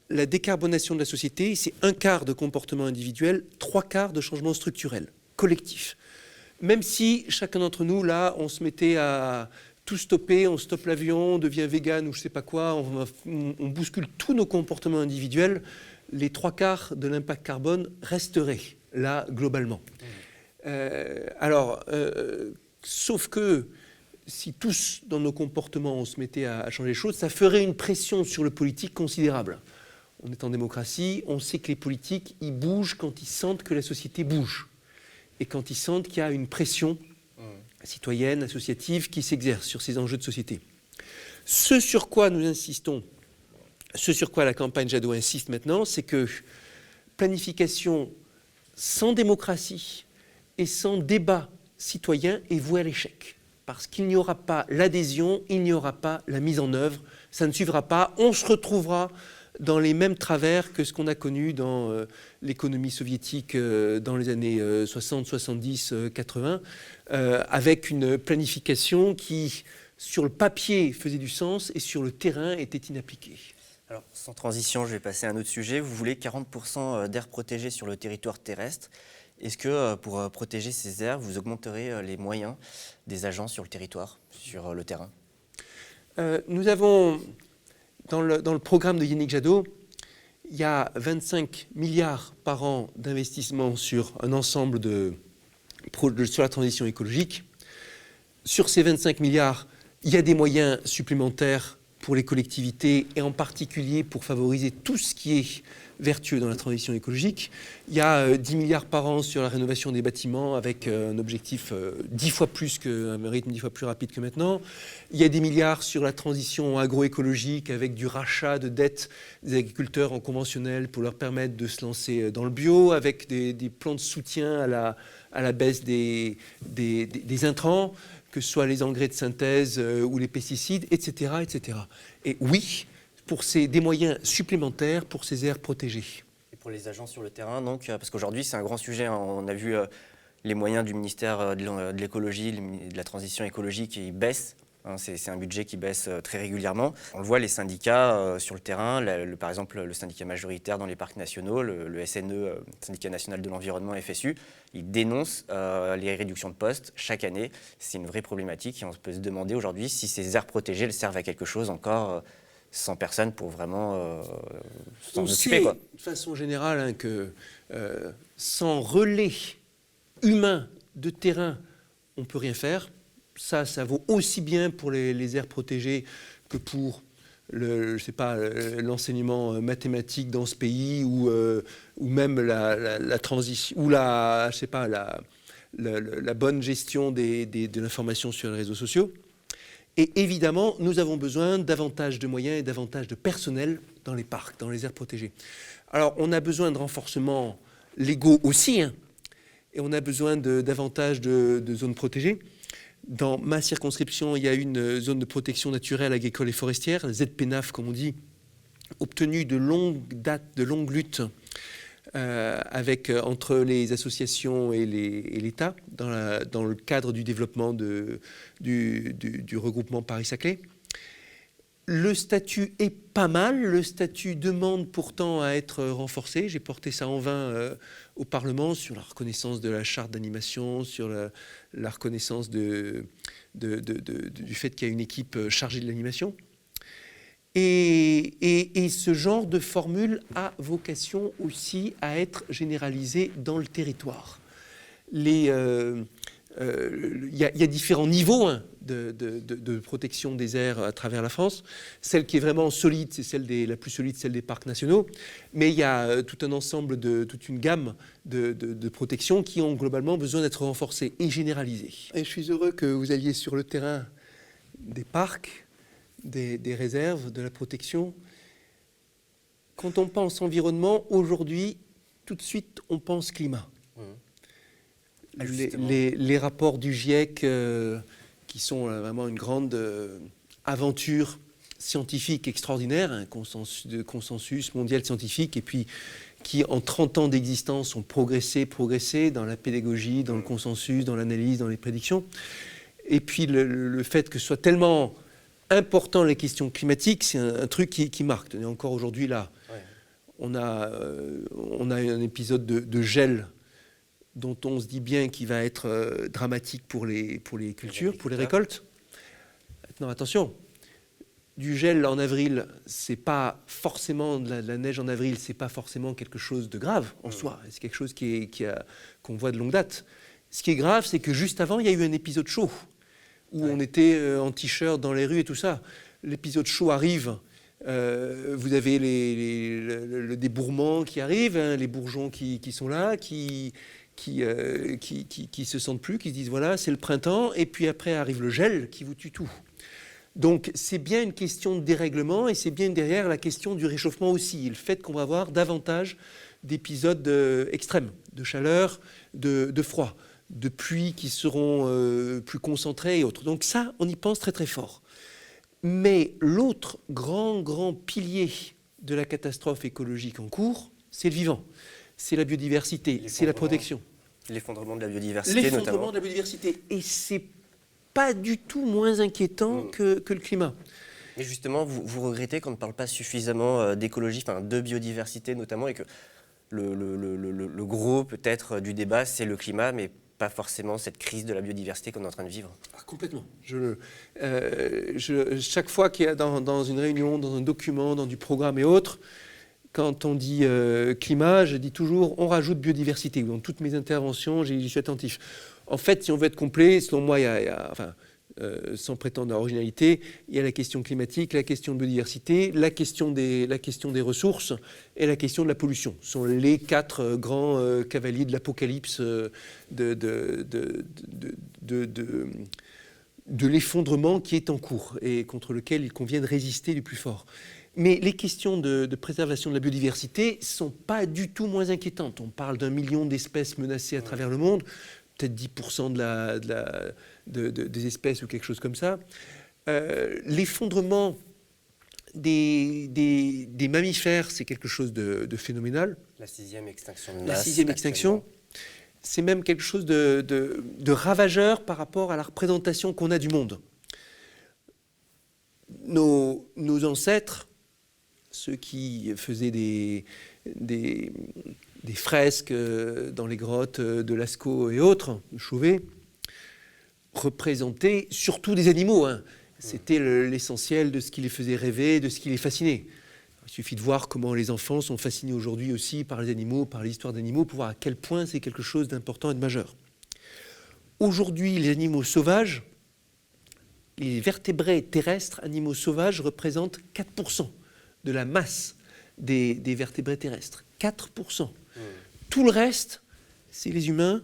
[SPEAKER 2] la décarbonation de la société, c'est 1/4 de comportement individuel, 3/4 de changement structurel, collectif. Même si chacun d'entre nous, là, on se mettait à tout stopper, on stoppe l'avion, on devient vegan ou je ne sais pas quoi, on bouscule tous nos comportements individuels, les 3/4 de l'impact carbone resteraient là, globalement. Sauf que si tous, dans nos comportements, on se mettait à changer les choses, ça ferait une pression sur le politique considérable. On est en démocratie, on sait que les politiques, ils bougent quand ils sentent que la société bouge. Et quand ils sentent qu'il y a une pression citoyenne, associative, qui s'exerce sur ces enjeux de société. Ce sur quoi nous insistons, ce sur quoi la campagne Jadot insiste maintenant, c'est que planification sans démocratie et sans débat citoyen est vouée à l'échec. Parce qu'il n'y aura pas l'adhésion, il n'y aura pas la mise en œuvre, ça ne suivra pas, on se retrouvera dans les mêmes travers que ce qu'on a connu dans l'économie soviétique dans les années 60, 70, 80, avec une planification qui, sur le papier, faisait du sens et sur le terrain était inappliquée.
[SPEAKER 1] Alors, sans transition, je vais passer à un autre sujet. Vous voulez 40% d'aires protégées sur le territoire terrestre. Est-ce que pour protéger ces aires, vous augmenterez les moyens des agents sur le territoire, sur le terrain?
[SPEAKER 2] Nous avons, dans le programme de Yannick Jadot, il y a 25 milliards par an d'investissement sur un ensemble sur la transition écologique. Sur ces 25 milliards, il y a des moyens supplémentaires pour les collectivités et en particulier pour favoriser tout ce qui est vertueux dans la transition écologique. Il y a 10 milliards par an sur la rénovation des bâtiments avec un objectif 10 fois plus un rythme 10 fois plus rapide que maintenant. Il y a des milliards sur la transition agroécologique avec du rachat de dettes des agriculteurs en conventionnel pour leur permettre de se lancer dans le bio, avec des plans de soutien à la baisse des intrants, que ce soit les engrais de synthèse ou les pesticides, etc., etc. Et oui, des moyens supplémentaires pour ces aires protégées.
[SPEAKER 1] Et pour les agents sur le terrain, donc, parce qu'aujourd'hui, c'est un grand sujet. On a vu les moyens du ministère de l'écologie, de la transition écologique, ils baissent. C'est un budget qui baisse très régulièrement. On le voit, les syndicats sur le terrain, par exemple le syndicat majoritaire dans les parcs nationaux, le SNE, Syndicat national de l'environnement, FSU, ils dénoncent les réductions de postes chaque année. C'est une vraie problématique et on peut se demander aujourd'hui si ces aires protégées elles servent à quelque chose encore sans personne pour vraiment s'en occuper, quoi.
[SPEAKER 2] De façon générale que sans relais humain de terrain, on ne peut rien faire. Ça vaut aussi bien pour les aires protégées que pour l'enseignement mathématique dans ce pays ou même la transition ou la bonne gestion de l'information sur les réseaux sociaux. Et évidemment, nous avons besoin davantage de moyens et davantage de personnel dans les parcs, dans les aires protégées. Alors, on a besoin de renforcements légaux aussi, et on a besoin davantage de zones protégées. Dans ma circonscription, il y a une zone de protection naturelle, agricole et forestière, la ZPNAF comme on dit, obtenue de longue date, de longues luttes entre les associations et l'État dans le cadre du développement du regroupement Paris-Saclay. Le statut est pas mal, le statut demande pourtant à être renforcé. J'ai porté ça en vain au Parlement sur la reconnaissance de la charte d'animation, sur la reconnaissance du fait qu'il y a une équipe chargée de l'animation. Et ce genre de formule a vocation aussi à être généralisé dans le territoire. Il y a différents niveaux de protection des aires à travers la France. Celle qui est vraiment solide, c'est la plus solide, celle des parcs nationaux. Mais il y a tout un ensemble, toute une gamme de protections qui ont globalement besoin d'être renforcées et généralisées. Et je suis heureux que vous alliez sur le terrain des parcs, des réserves, de la protection. Quand on pense environnement, aujourd'hui, tout de suite, on pense climat. Les rapports du GIEC, qui sont vraiment une grande aventure scientifique extraordinaire, un consensus mondial scientifique, et puis qui, en 30 ans d'existence, ont progressé dans la pédagogie, dans le consensus, dans l'analyse, dans les prédictions. Et puis le fait que ce soit tellement important les questions climatiques, c'est un truc qui marque. Et encore aujourd'hui, là, ouais. on a un épisode de gel dont on se dit bien qu'il va être dramatique pour les cultures, pour les récoltes. Maintenant, attention, du gel en avril, c'est pas forcément de la neige en avril, c'est pas forcément quelque chose de grave en soi. C'est quelque chose qu'on voit de longue date. Ce qui est grave, c'est que juste avant, il y a eu un épisode chaud où on était en t-shirt dans les rues et tout ça. L'épisode chaud arrive. Vous avez le débourrement qui arrive, les bourgeons qui sont là, qui se sentent plus, qui se disent voilà, c'est le printemps, et puis après arrive le gel qui vous tue tout. Donc c'est bien une question de dérèglement, et c'est bien derrière la question du réchauffement aussi, et le fait qu'on va avoir davantage d'épisodes extrêmes, de chaleur, de froid, de pluie qui seront plus concentrées et autres. Donc ça, on y pense très très fort. Mais l'autre grand pilier de la catastrophe écologique en cours, c'est le vivant. C'est la biodiversité, c'est la protection.
[SPEAKER 1] L'effondrement de la biodiversité, notamment.
[SPEAKER 2] L'effondrement de la biodiversité. Et c'est pas du tout moins inquiétant que le climat.
[SPEAKER 1] Et justement, vous regrettez qu'on ne parle pas suffisamment d'écologie, enfin de biodiversité notamment, et que le gros peut-être du débat, c'est le climat, mais pas forcément cette crise de la biodiversité qu'on est en train de vivre.
[SPEAKER 2] Complètement. Chaque fois qu'il y a dans une réunion, dans un document, dans du programme et autres, quand on dit climat, je dis toujours on rajoute biodiversité. Dans toutes mes interventions, j'y suis attentif. En fait, si on veut être complet, selon moi, sans prétendre à originalité, il y a la question climatique, la question de biodiversité, la question des ressources et la question de la pollution. Ce sont les 4 grands cavaliers de l'apocalypse de l'effondrement qui est en cours et contre lequel il convient de résister du plus fort. Mais les questions de préservation de la biodiversité ne sont pas du tout moins inquiétantes. On parle d'1 million d'espèces menacées à travers le monde, peut-être 10% des espèces ou quelque chose comme ça. L'effondrement des mammifères, c'est quelque chose de phénoménal.
[SPEAKER 1] La 6e extinction de masse.
[SPEAKER 2] La 6e extinction, c'est même quelque chose de ravageur par rapport à la représentation qu'on a du monde. Nos ancêtres, ceux qui faisaient des fresques dans les grottes de Lascaux et autres, de Chauvet, représentaient surtout des animaux. C'était l'essentiel de ce qui les faisait rêver, de ce qui les fascinait. Il suffit de voir comment les enfants sont fascinés aujourd'hui aussi par les animaux, par l'histoire des animaux, pour voir à quel point c'est quelque chose d'important et de majeur. Aujourd'hui, les animaux sauvages, les vertébrés terrestres, animaux sauvages, représentent 4% de la masse des vertébrés terrestres. 4%. Tout le reste, c'est les humains,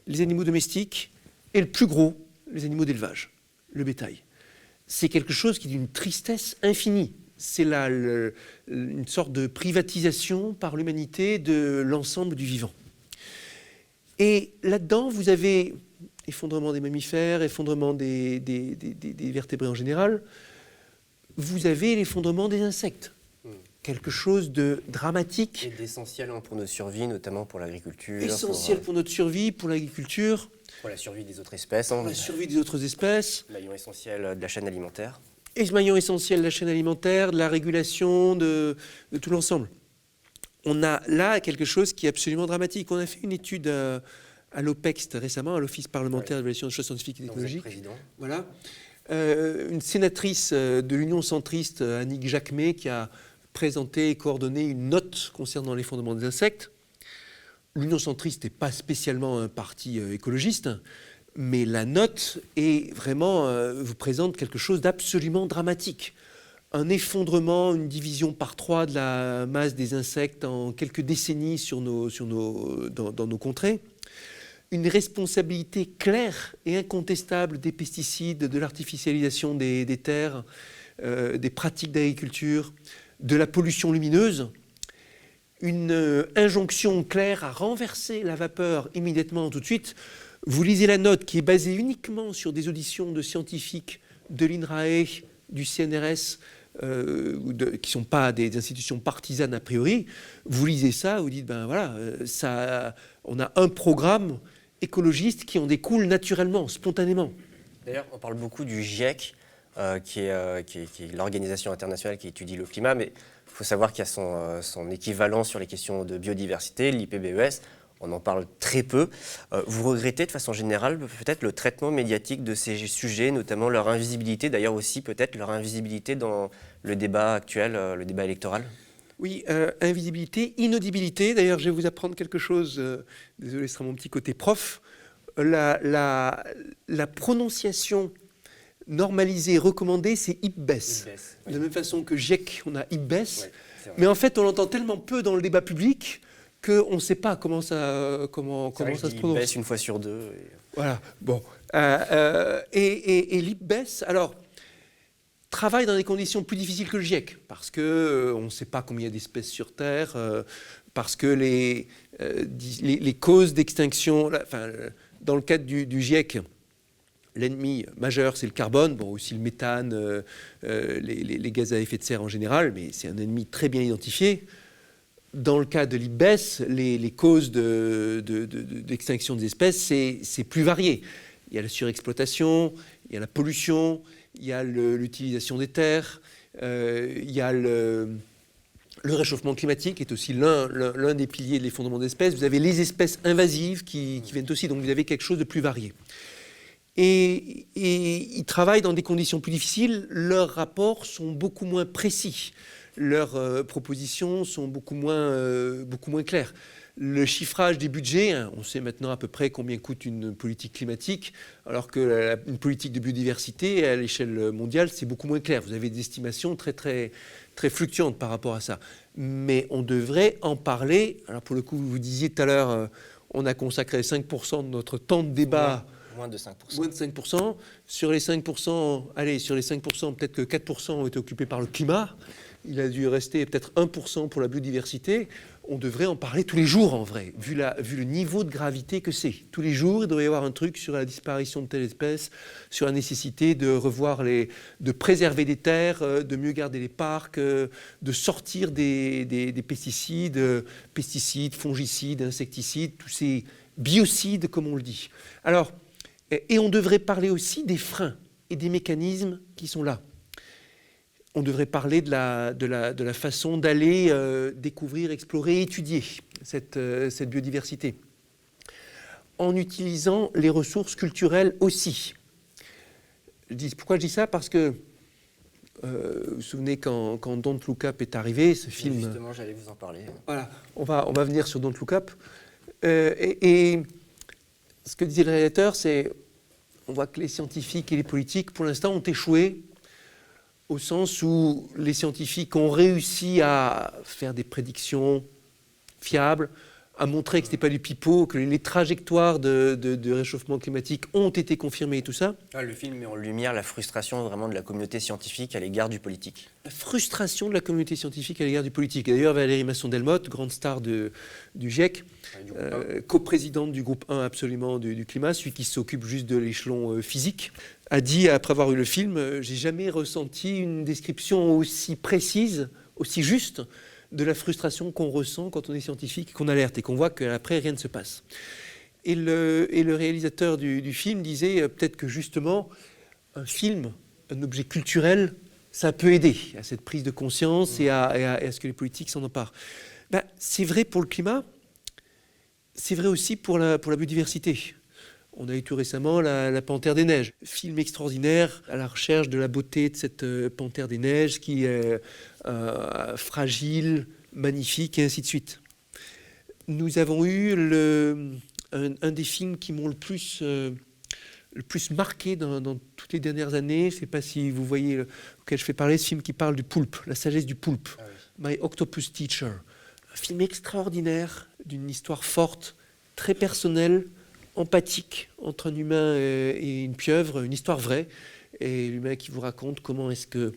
[SPEAKER 2] les animaux domestiques et le plus gros, les animaux d'élevage, le bétail. C'est quelque chose qui est d'une tristesse infinie. C'est là une sorte de privatisation par l'humanité de l'ensemble du vivant. Et là-dedans, vous avez effondrement des mammifères, effondrement des vertébrés en général. Vous avez l'effondrement des insectes. Quelque chose de dramatique.
[SPEAKER 1] Et d'essentiel pour notre survie, notamment pour l'agriculture.
[SPEAKER 2] Essentiel pour notre survie, pour l'agriculture.
[SPEAKER 1] Pour la survie des autres espèces.
[SPEAKER 2] Pour la survie des autres espèces.
[SPEAKER 1] Maillon essentiel de la chaîne alimentaire.
[SPEAKER 2] Et ce maillon essentiel de la chaîne alimentaire, de la régulation, de tout l'ensemble. On a là quelque chose qui est absolument dramatique. On a fait une étude à l'OPEX récemment, à l'Office parlementaire d'évaluation des choses scientifiques et technologiques. Voilà. Une sénatrice de l'Union centriste, Annick Jacquemet, qui a présenté et coordonné une note concernant l'effondrement des insectes. L'Union centriste n'est pas spécialement un parti écologiste, mais la note est vraiment, vous présente quelque chose d'absolument dramatique. Un effondrement, une division par 3 de la masse des insectes en quelques décennies dans nos contrées. Une responsabilité claire et incontestable des pesticides, de l'artificialisation des terres, des pratiques d'agriculture, de la pollution lumineuse. Une injonction claire à renverser la vapeur immédiatement, tout de suite. Vous lisez la note qui est basée uniquement sur des auditions de scientifiques de l'INRAE, du CNRS, qui ne sont pas des institutions partisanes a priori. Vous lisez ça, vous dites, ben voilà, on a un programme écologiste qui en découle naturellement, spontanément.
[SPEAKER 1] D'ailleurs, on parle beaucoup du GIEC, qui est l'organisation internationale qui étudie le climat, mais il faut savoir qu'il y a son équivalent sur les questions de biodiversité, l'IPBES. On en parle très peu. Vous regrettez de façon générale peut-être le traitement médiatique de ces sujets, notamment leur invisibilité, d'ailleurs aussi peut-être leur invisibilité dans le débat actuel, le débat électoral ?
[SPEAKER 2] Oui, invisibilité, inaudibilité. D'ailleurs, je vais vous apprendre quelque chose. Désolé, ce sera mon petit côté prof. La prononciation normalisée, recommandée, c'est IPBES. De la même façon que GIEC, on a IPBES. Oui, mais en fait, on l'entend tellement peu dans le débat public qu'on ne sait pas comment ça se prononce.
[SPEAKER 1] IPBES une fois sur deux.
[SPEAKER 2] Voilà, bon. Et l'IPBES, alors, travaille dans des conditions plus difficiles que le GIEC, parce qu'on ne sait pas combien il y a d'espèces sur Terre, parce que les causes d'extinction, dans le cadre du GIEC, l'ennemi majeur, c'est le carbone, bon, aussi le méthane, les gaz à effet de serre en général, mais c'est un ennemi très bien identifié. Dans le cas de l'IPBES, les causes d'extinction des espèces, c'est plus varié. Il y a la surexploitation, il y a la pollution, il y a l'utilisation des terres, il y a le réchauffement climatique, qui est aussi l'un des piliers des fondements d'espèces. Vous avez les espèces invasives qui viennent aussi, donc vous avez quelque chose de plus varié. Et ils travaillent dans des conditions plus difficiles, leurs rapports sont beaucoup moins précis, leurs propositions sont beaucoup moins claires. Le chiffrage des budgets, on sait maintenant à peu près combien coûte une politique climatique, alors qu'une politique de biodiversité à l'échelle mondiale, c'est beaucoup moins clair. Vous avez des estimations très, très, très fluctuantes par rapport à ça. Mais on devrait en parler. Alors pour le coup, vous disiez tout à l'heure, on a consacré 5% de notre temps de débat.
[SPEAKER 1] Moins de 5%.
[SPEAKER 2] Moins de 5%. Sur les 5%, peut-être que 4% ont été occupés par le climat. Il a dû rester peut-être 1% pour la biodiversité. On devrait en parler tous les jours, en vrai, vu le niveau de gravité que c'est. Tous les jours, il devrait y avoir un truc sur la disparition de telle espèce, sur la nécessité de revoir de préserver des terres, de mieux garder les parcs, de sortir des pesticides, fongicides, insecticides, tous ces biocides, comme on le dit. Alors, et on devrait parler aussi des freins et des mécanismes qui sont là. On devrait parler de la façon d'aller découvrir, explorer, étudier cette biodiversité, en utilisant les ressources culturelles aussi. Pourquoi je dis ça? Parce que, vous vous souvenez quand Don't Look Up est arrivé, ce film...
[SPEAKER 1] Justement, j'allais vous en parler.
[SPEAKER 2] Voilà, on va venir sur Don't Look Up. Et ce que disait le réalisateur, c'est on voit que les scientifiques et les politiques, pour l'instant, ont échoué, au sens où les scientifiques ont réussi à faire des prédictions fiables, à montrer que ce n'était pas du pipeau, que les trajectoires de réchauffement climatique ont été confirmées et tout ça.
[SPEAKER 1] Le film met en lumière la frustration vraiment de la communauté scientifique à l'égard du politique.
[SPEAKER 2] La frustration de la communauté scientifique à l'égard du politique. Et d'ailleurs, Valérie Masson-Delmotte, grande star du GIEC, coprésidente du groupe 1 absolument du climat, celui qui s'occupe juste de l'échelon physique, a dit, après avoir eu le film, j'ai jamais ressenti une description aussi précise, aussi juste, de la frustration qu'on ressent quand on est scientifique, qu'on alerte et qu'on voit qu'après rien ne se passe. Et le réalisateur du film disait peut-être que justement un film, un objet culturel, ça peut aider à cette prise de conscience et à ce que les politiques s'en emparent. C'est vrai pour le climat, c'est vrai aussi pour la biodiversité. On a eu tout récemment la Panthère des Neiges, film extraordinaire à la recherche de la beauté de cette Panthère des Neiges qui est fragile, magnifique et ainsi de suite. Nous avons eu un des films qui m'ont le plus marqué dans toutes les dernières années. Je ne sais pas si vous voyez auquel je fais parler, ce film qui parle du poulpe, la sagesse du poulpe, My Octopus Teacher. Un film extraordinaire, d'une histoire forte, très personnelle, empathique entre un humain et une pieuvre, une histoire vraie, et l'humain qui vous raconte comment est-ce que,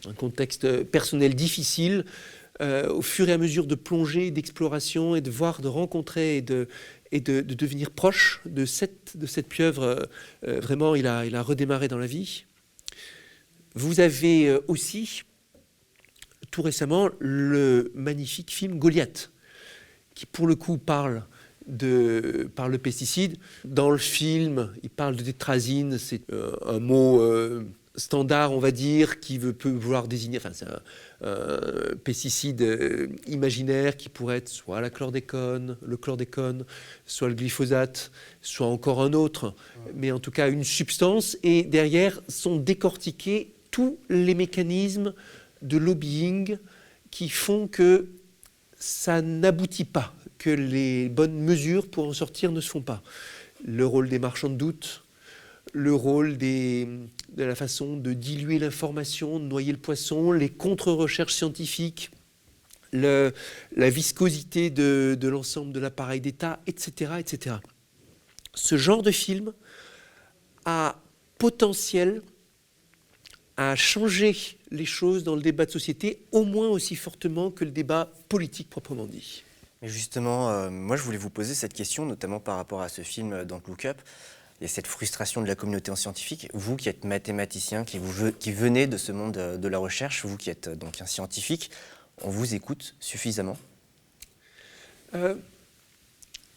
[SPEAKER 2] un contexte personnel difficile, au fur et à mesure de plongée, d'exploration et de voir, de rencontrer et de devenir proche de cette pieuvre, vraiment il a redémarré dans la vie. Vous avez aussi, tout récemment, le magnifique film Goliath, qui pour le coup parle le pesticide. Dans le film, il parle de tétrazine, c'est un mot standard, on va dire, qui peut vouloir désigner, c'est un pesticide imaginaire qui pourrait être soit le chlordécone, soit le glyphosate, soit encore un autre, mais en tout cas une substance, et derrière sont décortiqués tous les mécanismes de lobbying qui font que ça n'aboutit pas, que les bonnes mesures pour en sortir ne se font pas. Le rôle des marchands de doute, le rôle de la façon de diluer l'information, de noyer le poisson, les contre-recherches scientifiques, la viscosité de l'ensemble de l'appareil d'État, etc., etc. Ce genre de film a potentiel à changer les choses dans le débat de société, au moins aussi fortement que le débat politique proprement dit.
[SPEAKER 1] Mais justement, moi je voulais vous poser cette question, notamment par rapport à ce film Don't Look Up. Il y a cette frustration de la communauté scientifique. Vous qui êtes mathématicien, qui venez de ce monde de la recherche, vous qui êtes donc un scientifique, on vous écoute suffisamment?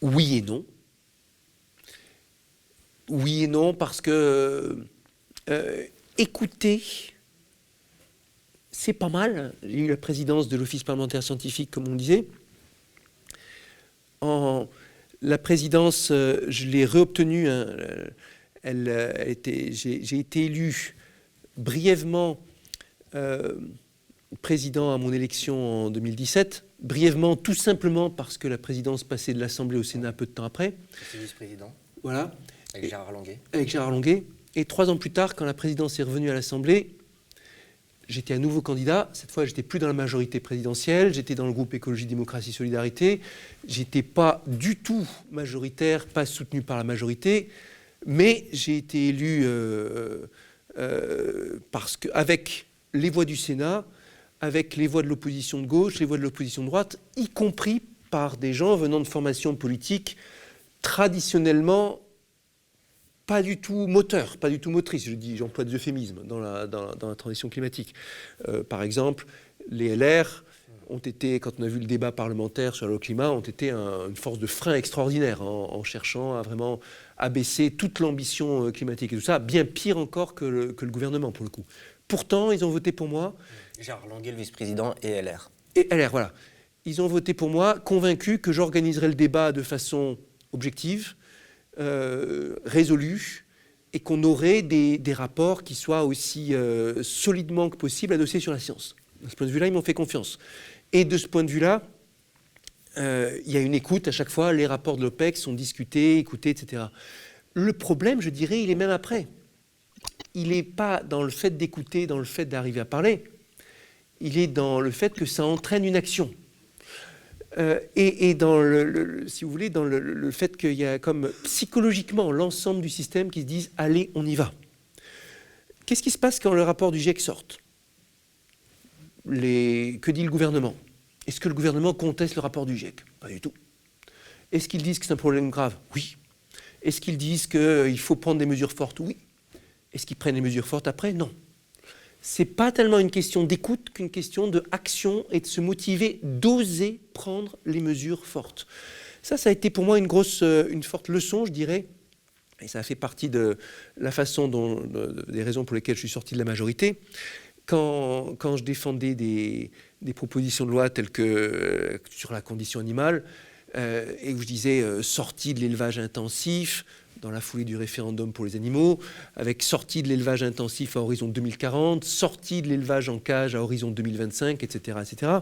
[SPEAKER 2] Oui et non. Oui et non parce que écouter, c'est pas mal. J'ai eu la présidence de l'Office parlementaire scientifique, comme on disait. La présidence, je l'ai réobtenue. Hein, j'ai été élu brièvement président à mon élection en 2017. Brièvement, tout simplement parce que la présidence passait de l'Assemblée au Sénat peu de temps après.
[SPEAKER 1] C'est vice-président.
[SPEAKER 2] Voilà.
[SPEAKER 1] Avec Gérard Longuet.
[SPEAKER 2] Avec Gérard Longuet. Et 3 ans plus tard, quand la présidence est revenue à l'Assemblée, j'étais un nouveau candidat. Cette fois, j'étais plus dans la majorité présidentielle. J'étais dans le groupe Écologie, Démocratie, Solidarité. J'étais pas du tout majoritaire, pas soutenu par la majorité. Mais j'ai été élu parce qu'avec les voix du Sénat, avec les voix de l'opposition de gauche, les voix de l'opposition de droite, y compris par des gens venant de formations politiques traditionnellement pas du tout moteurs, pas du tout motrices. J'emploie des euphémismes dans la transition climatique. Par exemple, les LR ont été, quand on a vu le débat parlementaire sur le climat, ont été une force de frein extraordinaire en cherchant à vraiment abaisser toute l'ambition climatique et tout ça, bien pire encore que le gouvernement pour le coup. Pourtant, ils ont voté pour moi.
[SPEAKER 1] Gérard Longuet, le vice-président, et LR.
[SPEAKER 2] Et LR, voilà. Ils ont voté pour moi, convaincus que j'organiserais le débat de façon objective, résolue, et qu'on aurait des rapports qui soient aussi solidement que possible adossés sur la science. De ce point de vue-là, ils m'ont fait confiance. Et de ce point de vue-là, il y a une écoute à chaque fois, les rapports de l'OPEC sont discutés, écoutés, etc. Le problème, je dirais, il est même après. Il n'est pas dans le fait d'écouter, dans le fait d'arriver à parler. Il est dans le fait que ça entraîne une action. Et dans si vous voulez, dans le fait qu'il y a comme psychologiquement l'ensemble du système qui se disent « allez, on y va ». Qu'est-ce qui se passe quand le rapport du GIEC sort ? Que dit le gouvernement ? Est-ce que le gouvernement conteste le rapport du GIEC ? Pas du tout. Est-ce qu'ils disent que c'est un problème grave ? Oui. Est-ce qu'ils disent qu'il faut prendre des mesures fortes ? Oui. Est-ce qu'ils prennent les mesures fortes après ? Non. Ce n'est pas tellement une question d'écoute qu'une question d'action et de se motiver, d'oser prendre les mesures fortes. Ça a été pour moi une forte leçon, je dirais, et ça a fait partie de la façon des raisons pour lesquelles je suis sorti de la majorité. Quand je défendais des propositions de loi telles que sur la condition animale, et où je disais sortie de l'élevage intensif, dans la foulée du référendum pour les animaux, avec sortie de l'élevage intensif à horizon 2040, sortie de l'élevage en cage à horizon 2025, etc., etc.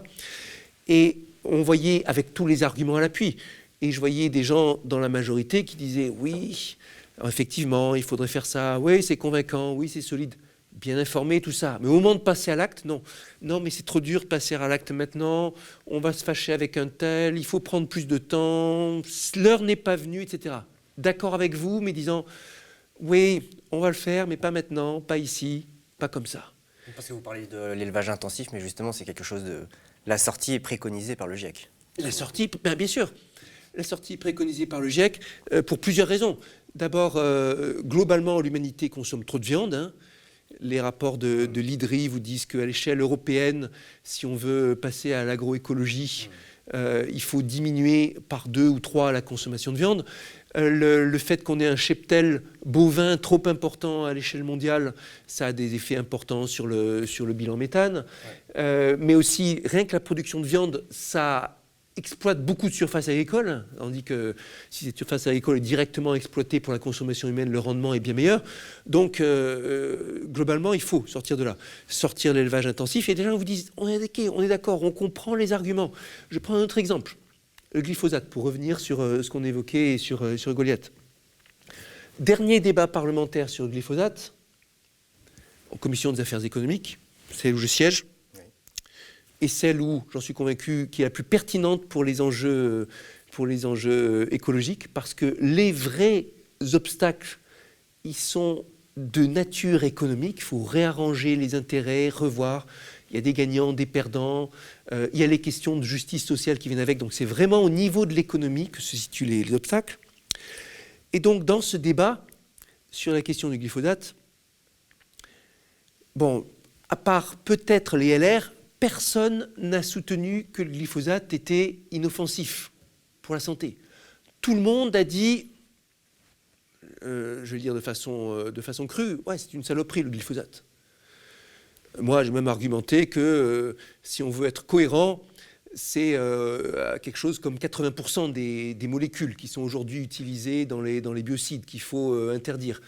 [SPEAKER 2] Et on voyait, avec tous les arguments à l'appui, et je voyais des gens dans la majorité qui disaient « oui, effectivement, il faudrait faire ça, oui, c'est convaincant, oui, c'est solide ». Bien informé, tout ça. Mais au moment de passer à l'acte, non. Non, mais c'est trop dur de passer à l'acte maintenant, on va se fâcher avec un tel, il faut prendre plus de temps, l'heure n'est pas venue, etc. D'accord avec vous, mais disant, oui, on va le faire, mais pas maintenant, pas ici, pas comme ça.
[SPEAKER 1] Parce que vous parlez de l'élevage intensif, mais justement, c'est quelque chose de... La sortie est préconisée par le GIEC.
[SPEAKER 2] La sortie, bien sûr. La sortie est préconisée par le GIEC pour plusieurs raisons. D'abord, globalement, l'humanité consomme trop de viande, hein. Les rapports de l'IDRI vous disent qu'à l'échelle européenne, si on veut passer à l'agroécologie, il faut diminuer par 2 ou 3 la consommation de viande. Le fait qu'on ait un cheptel bovin trop important à l'échelle mondiale, ça a des effets importants sur le bilan méthane. Ouais. Mais aussi, rien que la production de viande, ça exploite beaucoup de surface agricole. On dit que si cette surface agricole est directement exploitée pour la consommation humaine, le rendement est bien meilleur. Donc, globalement, il faut sortir de là. Sortir de l'élevage intensif. Et des gens vous disent, on est d'accord, on comprend les arguments. Je prends un autre exemple. Le glyphosate, pour revenir sur ce qu'on évoquait sur Goliath. Dernier débat parlementaire sur le glyphosate, en commission des affaires économiques, celle où je siège, et celle où, j'en suis convaincu, qui est la plus pertinente pour les enjeux écologiques, parce que les vrais obstacles, ils sont de nature économique. Il faut réarranger les intérêts, revoir. Il y a des gagnants, des perdants. Il y a les questions de justice sociale qui viennent avec. Donc c'est vraiment au niveau de l'économie que se situent les obstacles. Et donc dans ce débat sur la question du glyphosate, bon, à part peut-être les LR, personne n'a soutenu que le glyphosate était inoffensif pour la santé. Tout le monde a dit, je vais le dire de façon crue, ouais, c'est une saloperie le glyphosate. Moi, j'ai même argumenté que si on veut être cohérent, c'est quelque chose comme 80% des molécules qui sont aujourd'hui utilisées dans les biocides qu'il faut interdire.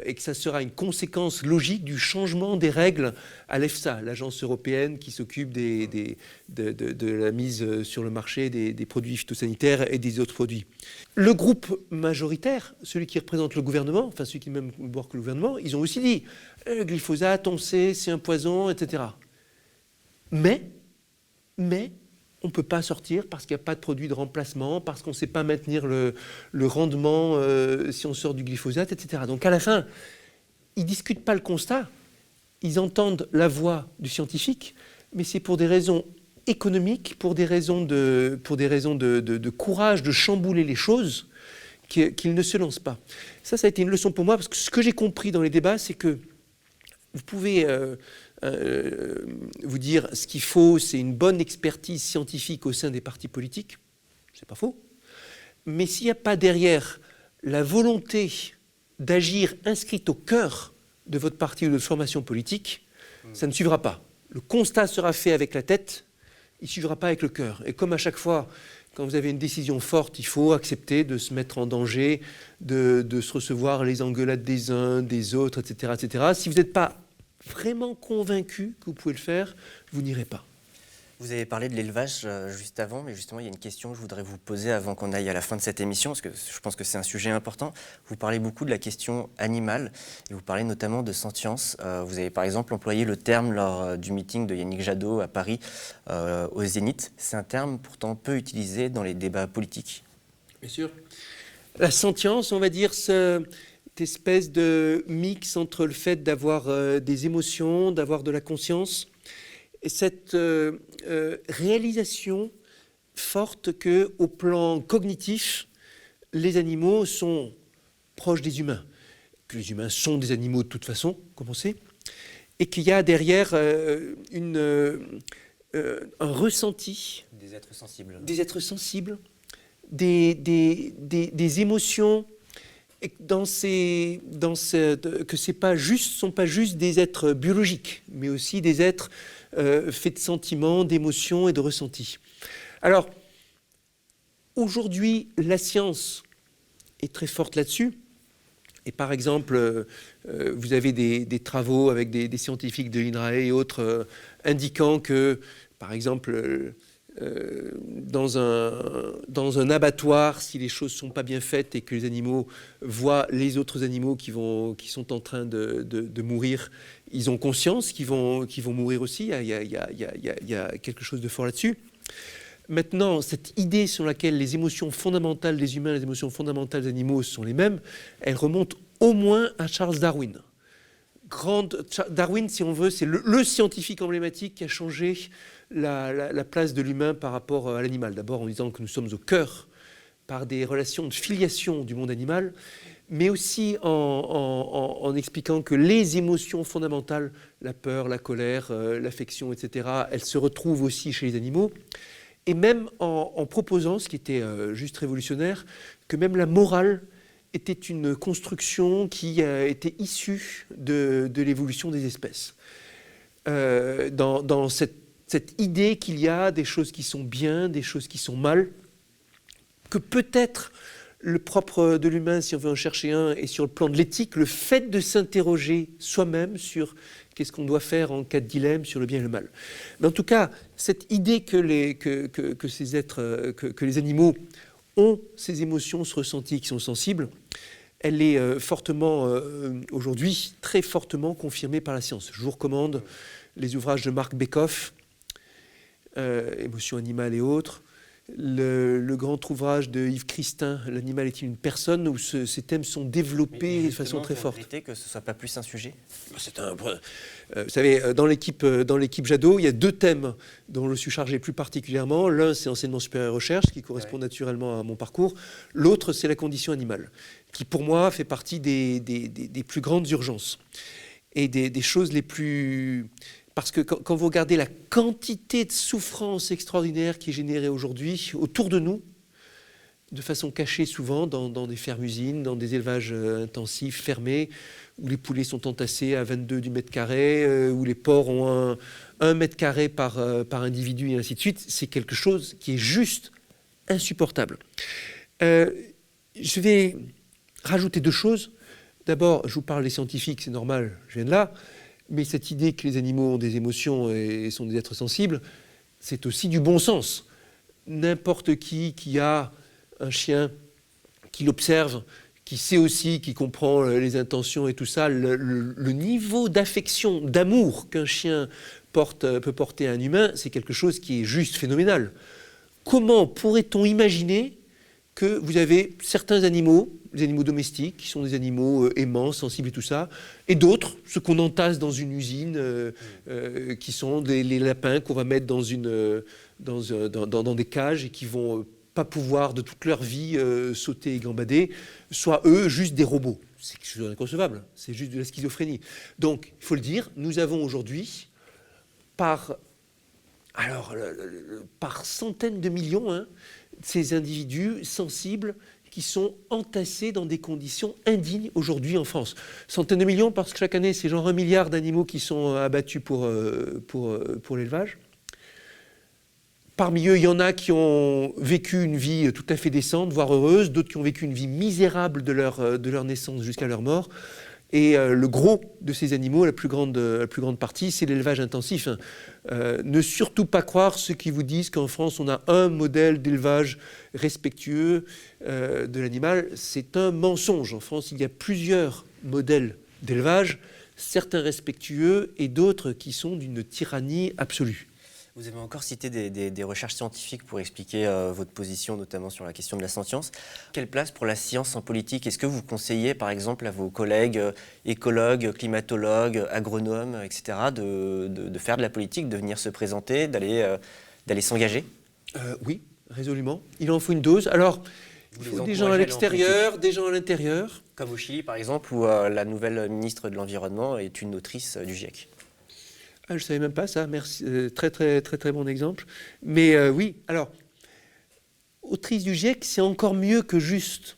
[SPEAKER 2] Et que ça sera une conséquence logique du changement des règles à l'EFSA, l'agence européenne qui s'occupe de la mise sur le marché des produits phytosanitaires et des autres produits. Le groupe majoritaire, celui qui représente le gouvernement, enfin celui qui est même au bord que le gouvernement, ils ont aussi dit le glyphosate, on sait, c'est un poison, etc. Mais on ne peut pas sortir parce qu'il n'y a pas de produit de remplacement, parce qu'on ne sait pas maintenir le rendement si on sort du glyphosate, etc. Donc à la fin, ils ne discutent pas le constat, ils entendent la voix du scientifique, mais c'est pour des raisons économiques, pour des raisons de courage, de chambouler les choses, qu'ils ne se lancent pas. Ça a été une leçon pour moi, parce que ce que j'ai compris dans les débats, c'est que vous pouvez... vous dire ce qu'il faut, c'est une bonne expertise scientifique au sein des partis politiques, c'est pas faux, mais s'il n'y a pas derrière la volonté d'agir inscrite au cœur de votre parti ou de votre formation politique, ça ne suivra pas. Le constat sera fait avec la tête, il ne suivra pas avec le cœur. Et comme à chaque fois, quand vous avez une décision forte, il faut accepter de se mettre en danger, de se recevoir les engueulades des uns, des autres, etc. etc. Si vous n'êtes pas vraiment convaincu que vous pouvez le faire, vous n'irez pas.
[SPEAKER 1] Vous avez parlé de l'élevage juste avant, mais justement, il y a une question que je voudrais vous poser avant qu'on aille à la fin de cette émission, parce que je pense que c'est un sujet important. Vous parlez beaucoup de la question animale, et vous parlez notamment de sentience. Vous avez par exemple employé le terme lors du meeting de Yannick Jadot à Paris, au Zénith. C'est un terme pourtant peu utilisé dans les débats politiques.
[SPEAKER 2] Bien sûr. La sentience, on va dire, cette espèce de mix entre le fait d'avoir des émotions, d'avoir de la conscience, et cette réalisation forte qu'au plan cognitif, les animaux sont proches des humains, que les humains sont des animaux de toute façon, comme on sait, et qu'il y a derrière un ressenti.
[SPEAKER 1] Des êtres sensibles.
[SPEAKER 2] Des êtres sensibles, des émotions, et que ce sont pas juste des êtres biologiques, mais aussi des êtres faits de sentiments, d'émotions et de ressentis. Alors, aujourd'hui, la science est très forte là-dessus. Et par exemple, vous avez des travaux avec des scientifiques de l'INRAE et autres indiquant que, par exemple, dans un abattoir, si les choses ne sont pas bien faites et que les animaux voient les autres animaux qui sont en train de mourir, ils ont conscience qu'ils vont mourir aussi. Il y a quelque chose de fort là-dessus. Maintenant, cette idée sur laquelle les émotions fondamentales des humains et les émotions fondamentales des animaux sont les mêmes, elle remonte au moins à Charles Darwin. Darwin, si on veut, c'est le scientifique emblématique qui a changé la place de l'humain par rapport à l'animal. D'abord en disant que nous sommes au cœur par des relations de filiation du monde animal, mais aussi en expliquant que les émotions fondamentales, la peur, la colère, l'affection, etc., elles se retrouvent aussi chez les animaux. Et même en proposant, ce qui était juste révolutionnaire, que même la morale était une construction qui était issue de l'évolution des espèces. Dans cette idée qu'il y a des choses qui sont bien, des choses qui sont mal, que peut-être le propre de l'humain, si on veut en chercher un, et sur le plan de l'éthique, le fait de s'interroger soi-même sur qu'est-ce qu'on doit faire en cas de dilemme sur le bien et le mal. Mais en tout cas, cette idée que ces êtres, que les animaux ont ces émotions, ce ressenti, qui sont sensibles, elle est fortement, aujourd'hui, très fortement confirmée par la science. Je vous recommande les ouvrages de Marc Bekoff, Émotions animales et autres, le grand ouvrage de Yves Christin, L'animal est-il une personne, où ces thèmes sont développés de façon très forte.
[SPEAKER 1] Vous que ce ne soit pas plus un sujet ?
[SPEAKER 2] Vous savez, dans l'équipe Jadot, il y a deux thèmes dont je suis chargé plus particulièrement. L'un, c'est enseignement supérieur et recherche, qui correspond naturellement à mon parcours. L'autre, c'est la condition animale, qui pour moi fait partie des plus grandes urgences et des choses les plus... Parce que quand vous regardez la quantité de souffrance extraordinaire qui est générée aujourd'hui autour de nous, de façon cachée souvent dans des fermes-usines, dans des élevages intensifs fermés, où les poulets sont entassés à 22 du mètre carré, où les porcs ont 1 mètre carré par individu et ainsi de suite. C'est quelque chose qui est juste insupportable. Je vais rajouter 2 choses. D'abord, je vous parle des scientifiques, c'est normal, je viens de là, mais cette idée que les animaux ont des émotions et sont des êtres sensibles, c'est aussi du bon sens. N'importe qui a un chien, qui l'observe, qui sait aussi, qui comprend les intentions et tout ça, le niveau d'affection, d'amour qu'un chien peut porter à un humain, c'est quelque chose qui est juste phénoménal. Comment pourrait-on imaginer que vous avez certains animaux, les animaux domestiques, qui sont des animaux aimants, sensibles et tout ça, et d'autres, ceux qu'on entasse dans une usine, qui sont les lapins qu'on va mettre dans des cages et qui vont pas pouvoir de toute leur vie sauter et gambader, soit eux juste des robots. C'est quelque chose d'inconcevable, c'est juste de la schizophrénie. Donc, il faut le dire, nous avons aujourd'hui, par centaines de millions, ces individus sensibles qui sont entassés dans des conditions indignes aujourd'hui en France. Centaines de millions parce que chaque année, c'est genre 1 milliard d'animaux qui sont abattus pour l'élevage. Parmi eux, il y en a qui ont vécu une vie tout à fait décente, voire heureuse, d'autres qui ont vécu une vie misérable de leur naissance jusqu'à leur mort. Et le gros de ces animaux, la plus grande partie, c'est l'élevage intensif. Ne surtout pas croire ceux qui vous disent qu'en France, on a un modèle d'élevage respectueux de l'animal. C'est un mensonge. En France, il y a plusieurs modèles d'élevage, certains respectueux et d'autres qui sont d'une tyrannie absolue.
[SPEAKER 1] Vous avez encore cité des recherches scientifiques pour expliquer votre position, notamment sur la question de la sentience. Quelle place pour la science en politique? Est-ce que vous conseillez, par exemple, à vos collègues écologues, climatologues, agronomes, etc., de faire de la politique, de venir se présenter, d'aller s'engager?
[SPEAKER 2] Oui, résolument. Il en faut une dose. Alors, il faut des gens à l'extérieur, des gens à l'intérieur.
[SPEAKER 1] Comme au Chili, par exemple, où la nouvelle ministre de l'Environnement est une autrice du GIEC.
[SPEAKER 2] Ah, je ne savais même pas ça, merci. Très bon exemple. Mais oui, alors, autrice du GIEC, c'est encore mieux que juste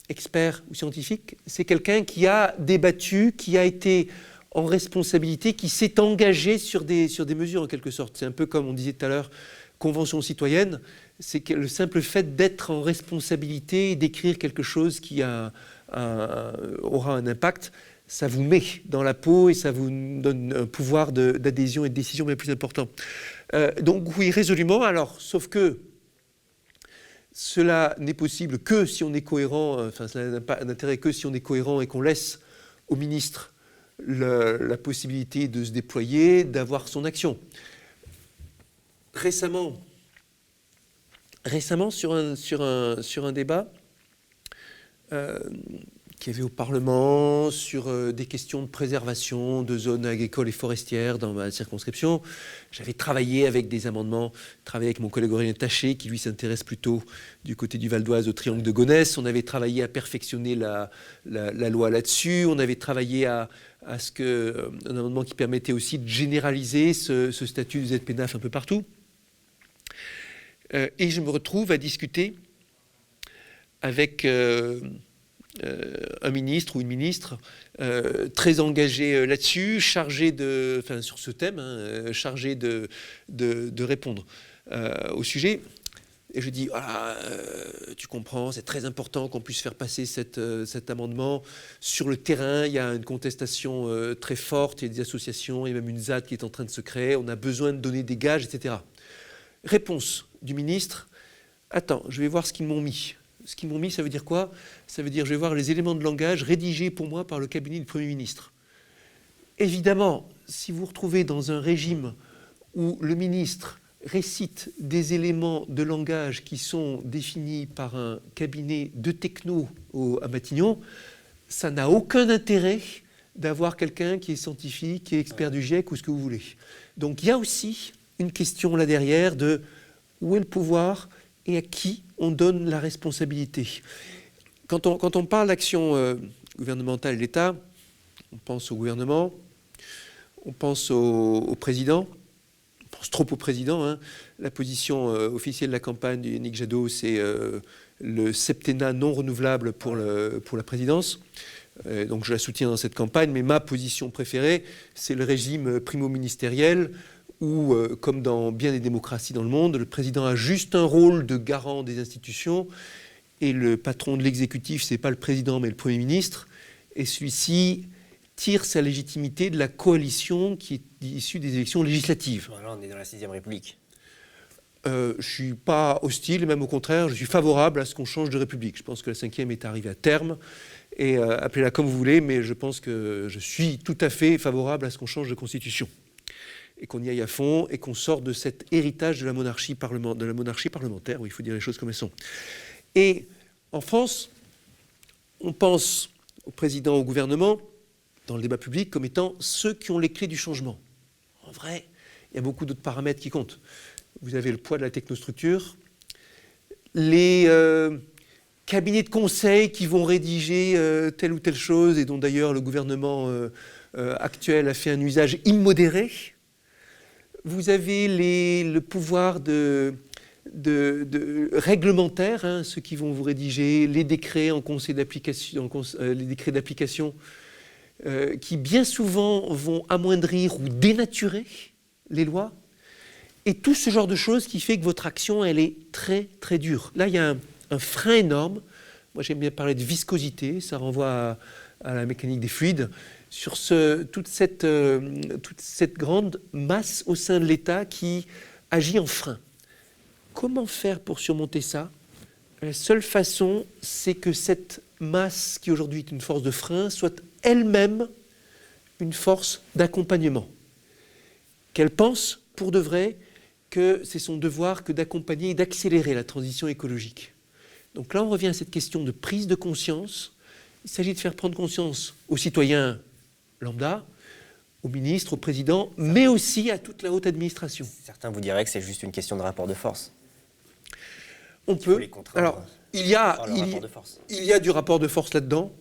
[SPEAKER 2] expert ou scientifique. C'est quelqu'un qui a débattu, qui a été en responsabilité, qui s'est engagé sur des mesures en quelque sorte. C'est un peu comme on disait tout à l'heure, convention citoyenne, c'est que le simple fait d'être en responsabilité et d'écrire quelque chose qui aura un impact, ça vous met dans la peau et ça vous donne un pouvoir d'adhésion et de décision bien plus important. Donc oui, résolument. Alors, sauf que cela n'est possible que si on est cohérent, enfin, cela n'a pas d'intérêt que si on est cohérent et qu'on laisse au ministre la possibilité de se déployer, d'avoir son action. Récemment sur un débat, qu'il y avait au Parlement sur des questions de préservation de zones agricoles et forestières dans ma circonscription. J'avais travaillé avec des amendements, travaillé avec mon collègue Aurélien Taché, qui lui s'intéresse plutôt du côté du Val d'Oise au triangle de Gonesse. On avait travaillé à perfectionner la loi là-dessus. On avait travaillé à un amendement qui permettait aussi de généraliser ce statut de ZPNAF un peu partout. Et je me retrouve à discuter avec un ministre ou une ministre très engagé là-dessus, sur ce thème, chargé de répondre au sujet. Et je dis, voilà, tu comprends, c'est très important qu'on puisse faire passer cet amendement. Sur le terrain, il y a une contestation très forte, il y a des associations, il y a même une ZAD qui est en train de se créer, on a besoin de donner des gages, etc. Réponse du ministre, attends, je vais voir ce qu'ils m'ont mis. Ce qu'ils m'ont mis, ça veut dire quoi? Ça veut dire, je vais voir les éléments de langage rédigés pour moi par le cabinet du Premier ministre. Évidemment, si vous vous retrouvez dans un régime où le ministre récite des éléments de langage qui sont définis par un cabinet de techno à Matignon, ça n'a aucun intérêt d'avoir quelqu'un qui est scientifique, qui est expert du GIEC ou ce que vous voulez. Donc il y a aussi une question là derrière de où est le pouvoir et à qui on donne la responsabilité. Quand on parle d'action gouvernementale et l'État, on pense au gouvernement, on pense au président, on pense trop au président. La position officielle de la campagne de Yannick Jadot, c'est le septennat non renouvelable pour la présidence. Donc je la soutiens dans cette campagne, mais ma position préférée, c'est le régime primo-ministériel où, comme dans bien des démocraties dans le monde, le président a juste un rôle de garant des institutions et le patron de l'exécutif, ce n'est pas le président mais le Premier ministre, et celui-ci tire sa légitimité de la coalition qui est issue des élections législatives.
[SPEAKER 1] Voilà, on est dans la 6e République.
[SPEAKER 2] Je ne suis pas hostile, même au contraire, je suis favorable à ce qu'on change de République. Je pense que la 5e est arrivée à terme, et appelez-la comme vous voulez, mais je pense que je suis tout à fait favorable à ce qu'on change de constitution, et qu'on y aille à fond, et qu'on sorte de cet héritage de la monarchie parlementaire, où il faut dire les choses comme elles sont. Et en France, on pense au président, au gouvernement, dans le débat public, comme étant ceux qui ont les clés du changement. En vrai, il y a beaucoup d'autres paramètres qui comptent. Vous avez le poids de la technostructure, les cabinets de conseil qui vont rédiger telle ou telle chose, et dont d'ailleurs le gouvernement actuel a fait un usage immodéré. Vous avez le pouvoir réglementaire, hein, ceux qui vont vous rédiger les décrets en conseil d'application, les décrets d'application, qui bien souvent vont amoindrir ou dénaturer les lois. Et tout ce genre de choses qui fait que votre action, elle est très, très dure. Là, il y a un frein énorme. Moi, j'aime bien parler de viscosité. Ça renvoie à la mécanique des fluides. Sur toute cette grande masse au sein de l'État qui agit en frein. Comment faire pour surmonter ça? La seule façon, c'est que cette masse, qui aujourd'hui est une force de frein, soit elle-même une force d'accompagnement. Qu'elle pense, pour de vrai, que c'est son devoir que d'accompagner et d'accélérer la transition écologique. Donc là, on revient à cette question de prise de conscience. Il s'agit de faire prendre conscience aux citoyens lambda, aux ministres, aux présidents, mais aussi à toute la haute administration.
[SPEAKER 1] Certains vous diraient que c'est juste une question de rapport de force.
[SPEAKER 2] On peut. Alors, il y a du rapport de force là-dedans,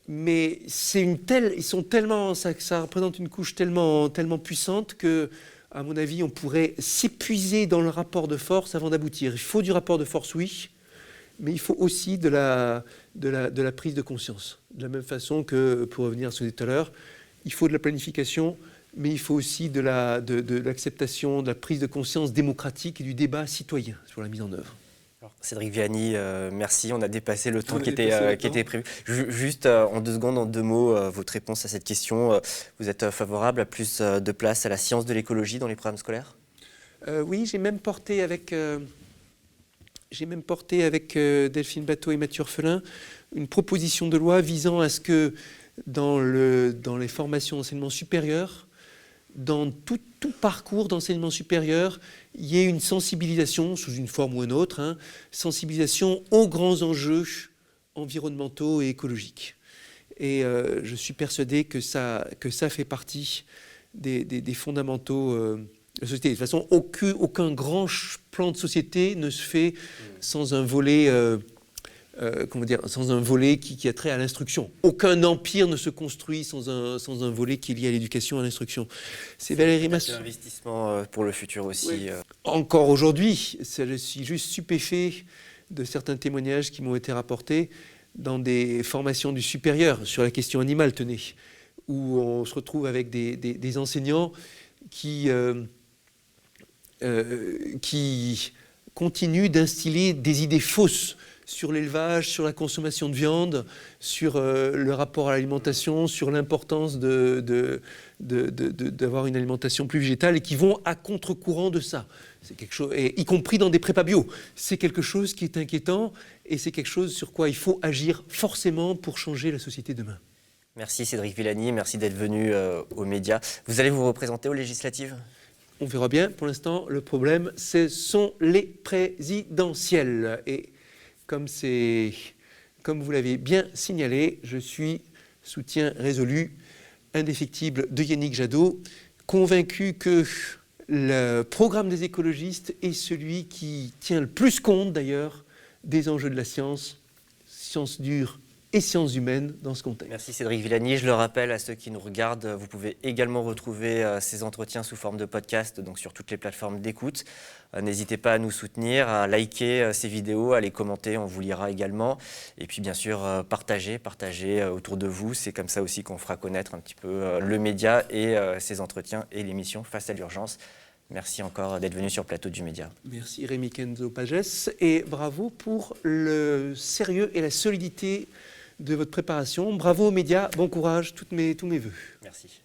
[SPEAKER 2] mais ils sont tellement, ça représente une couche tellement puissante que, à mon avis, on pourrait s'épuiser dans le rapport de force avant d'aboutir. Il faut du rapport de force, oui, mais il faut aussi de la prise de conscience. De la même façon que, pour revenir à ce que je disais tout à l'heure, il faut de la planification, mais il faut aussi de l'acceptation, de la prise de conscience démocratique et du débat citoyen sur la mise en œuvre.
[SPEAKER 1] Alors, Cédric Villani, merci, on a dépassé le temps qui était prévu. Juste en 2 secondes, en 2 mots, votre réponse à cette question. Vous êtes favorable à plus de place à la science de l'écologie dans les programmes scolaires?
[SPEAKER 2] Oui, j'ai même porté avec Delphine Batteau et Mathieu Orphelin une proposition de loi visant à ce que dans les formations d'enseignement supérieur, dans tout parcours d'enseignement supérieur, il y ait une sensibilisation, sous une forme ou une autre, hein, sensibilisation aux grands enjeux environnementaux et écologiques. Et je suis persuadé que ça fait partie des fondamentaux de la société. De toute façon, aucun grand plan de société ne se fait sans un volet... sans un volet qui a trait à l'instruction. Aucun empire ne se construit sans un volet qui est lié à l'éducation et à l'instruction. C'est Valérie Masson.
[SPEAKER 1] C'est un investissement pour le futur aussi. Oui.
[SPEAKER 2] Encore aujourd'hui, je suis juste stupéfait de certains témoignages qui m'ont été rapportés dans des formations du supérieur sur la question animale, tenez, où on se retrouve avec des enseignants qui continuent d'instiller des idées fausses sur l'élevage, sur la consommation de viande, sur le rapport à l'alimentation, sur l'importance d'avoir une alimentation plus végétale, et qui vont à contre-courant de ça. C'est quelque chose, y compris dans des prépas bio. C'est quelque chose qui est inquiétant, et c'est quelque chose sur quoi il faut agir forcément pour changer la société demain.
[SPEAKER 1] Merci Cédric Villani, merci d'être venu aux médias. Vous allez vous représenter aux législatives ?
[SPEAKER 2] On verra bien. Pour l'instant, le problème, ce sont les présidentielles. Et comme vous l'avez bien signalé, je suis soutien résolu, indéfectible de Yannick Jadot, convaincu que le programme des écologistes est celui qui tient le plus compte d'ailleurs des enjeux de la science dure et sciences humaines dans ce contexte.
[SPEAKER 1] Merci Cédric Villani. Je le rappelle à ceux qui nous regardent, vous pouvez également retrouver ces entretiens sous forme de podcast, donc sur toutes les plateformes d'écoute. N'hésitez pas à nous soutenir, à liker ces vidéos, à les commenter, on vous lira également. Et puis bien sûr, partagez autour de vous. C'est comme ça aussi qu'on fera connaître un petit peu le média et ses entretiens et l'émission Face à l'urgence. Merci encore d'être venu sur le plateau du Média.
[SPEAKER 2] Merci Rémi Kenzo Pages et bravo pour le sérieux et la solidité de votre préparation. Bravo aux médias, bon courage, tous mes vœux.
[SPEAKER 1] Merci.